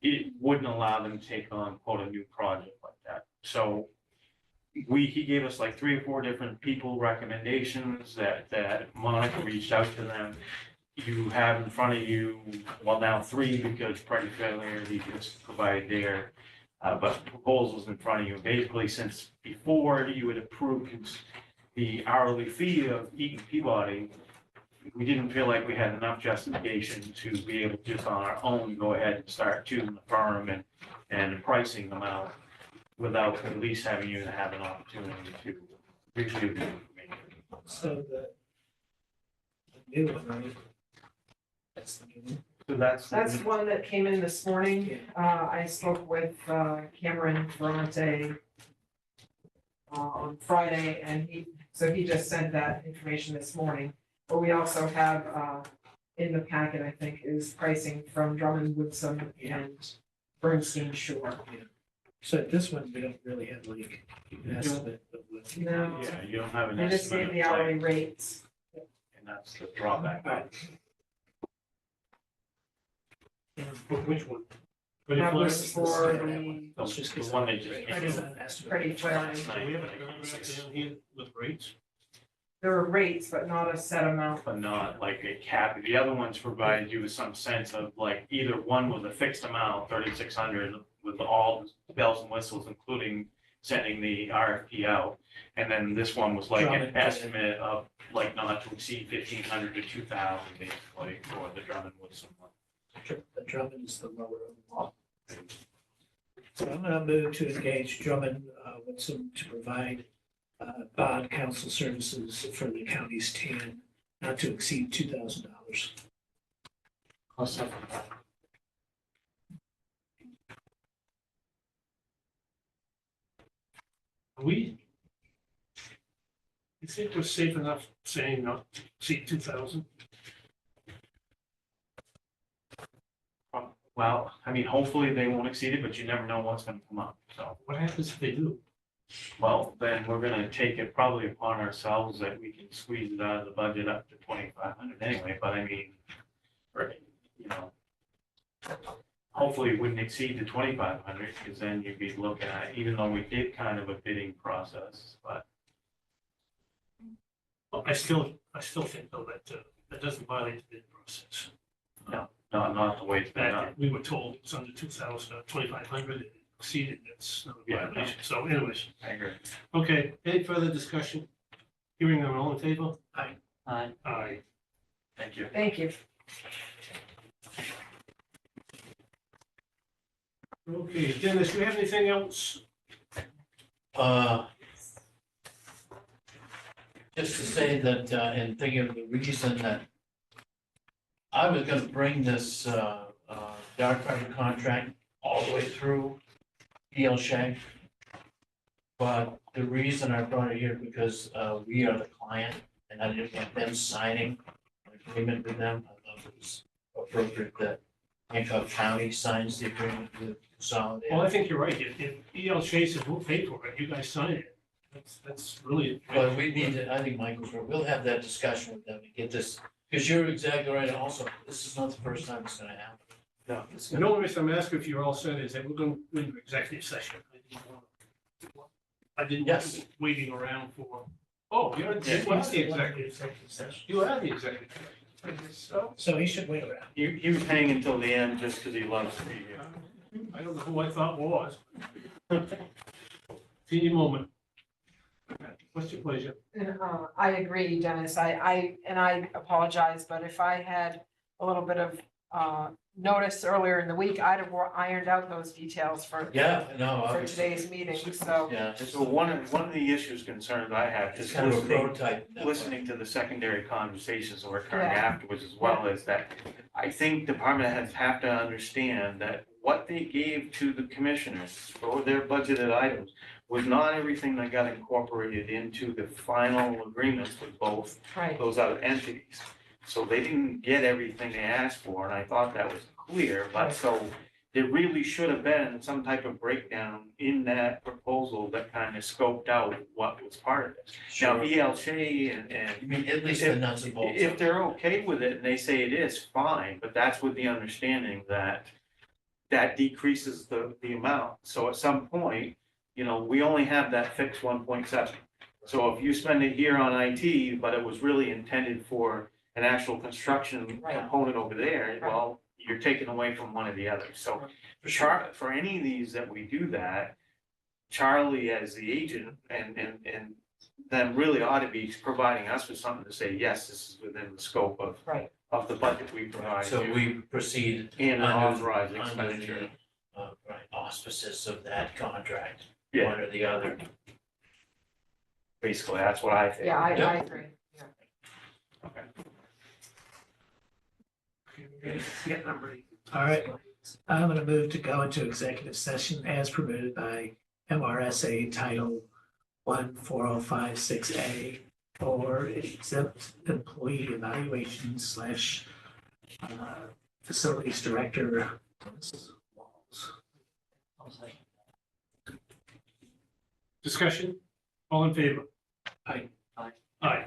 it wouldn't allow them to take on, quote, a new project like that. So he gave us like 3 or 4 different people recommendations that Monica reached out to them. You have in front of you, well, now 3 because Pretty Failure, he just provided their but proposals in front of you. Basically, since before you had approved the hourly fee of Eaton Peabody, we didn't feel like we had enough justification to be able to just on our own go ahead and start choosing the firm and pricing them out without at least having you to have an opportunity to review the information. So the new one, right? That's the new one. So that's one that came in this morning. I spoke with Cameron Ferrante on Friday, and he just sent that information this morning. But we also have in the packet, I think, is pricing from Drummond Woodson and Bernstein Shore. So this one, we don't really have like an estimate of what. No, Yeah, you don't have an they just gave estimate the of hourly like, rates. and that's the drawback. Which one? That was for the Let's just The get one they just I came guess out. an estimate. Pretty Failure. Do we have a paragraph down here with rates? There were rates, but not a set amount. But not like a cap. The other ones provided you with some sense of like either one was a fixed amount, 3,600 with all the bells and whistles, including sending the RFP out. And then this one was like an Drummond. estimate of like not to exceed 1,500 to 2,000 basically for the Drummond Woodson one. The Drummond is the lower of the law. So I'm gonna move to engage Drummond Woodson to provide bond counsel services for the county's TAN, not to exceed $2,000. I'll second that. You think we're safe enough saying not to exceed 2,000? Well, I mean, hopefully they won't exceed it, but you never know what's gonna come up, so. What happens if they do? Well, then we're gonna take it probably upon ourselves that we can squeeze it out of the budget up to 2,500 anyway, but I mean, right, you know. Hopefully it wouldn't exceed the 2,500, because then you'd be looking at, even though we did kind of a bidding process, but. I still think though that doesn't violate the bid process. No, not the way it's been done. That we were told it's under 2,000, 2,500, it exceeded, that's not a Yeah. violation. So anyways, I agree. okay, any further discussion? Hearing none, all in favor? Aye. Aye. Thank you. Thank you. Okay, Dennis, do you have anything else? Just to say that, and thinking of the reason that I was gonna bring this, dark fiber contract all the way through EL Shank. But the reason I brought it here because, we are the client and I didn't want them signing an agreement with them. I thought it was appropriate that Hancock County signs the agreement with Consolidated. Well, I think you're right. If EL Chase is, we'll pay for it, you guys sign it. That's really. But we need to, I think Michael's right, we'll have that discussion with them to get this, because you're exactly right, also, this is not the first time it's gonna happen. No, The only reason I'm asking if you're all set is that we're going to into executive session. I didn't want you waiting around for, oh, you're in the executive session. You are the executive session. So he should wait around. He was hanging until the end just because he loves to be here. I don't know who I thought was. Senior moment. What's your pleasure? I agree, Dennis. I apologize, but if I had a little bit of notice earlier in the week, I'd have ironed out those details for No, for today's meeting, so. Yeah, So one of the issues concerns I have it's is kind of a prototype. listening to the secondary conversations that were occurring Yeah. afterwards, as well as that I think department heads have to understand that what they gave to the commissioners for their budgeted items was not everything that got incorporated into the final agreements with both Right. those other entities. So they didn't get everything they asked for, and I thought that was clear, but so there really should have been some type of breakdown in that proposal that kind of scoped out what was part of it. Now, EL Shea and You mean at least the nuts and bolts. if they're okay with it and they say it is, fine, but that's with the understanding that that decreases the amount. So at some point, you know, we only have that fixed 1.7. So if you spend it here on IT, but it was really intended for an actual construction Right. component over there, Right. well, you're taking away from one or the other. So for any of these that we do that, Charlie as the agent and then really ought to be providing us with something to say, yes, this is within the scope of Right. of the budget we provide. So you we proceed and under- authorize under expenditure. the, right, auspices of that contract, Yeah, one or the other. basically, that's what I think. Yeah, I Yeah. agree. Yeah. Okay. Yeah, I'm ready. All right, I'm gonna move to go into executive session as permitted by MRSA Title 14056A for exempt employee evaluation slash facilities director. Walls. Discussion, all in favor? Aye. Aye.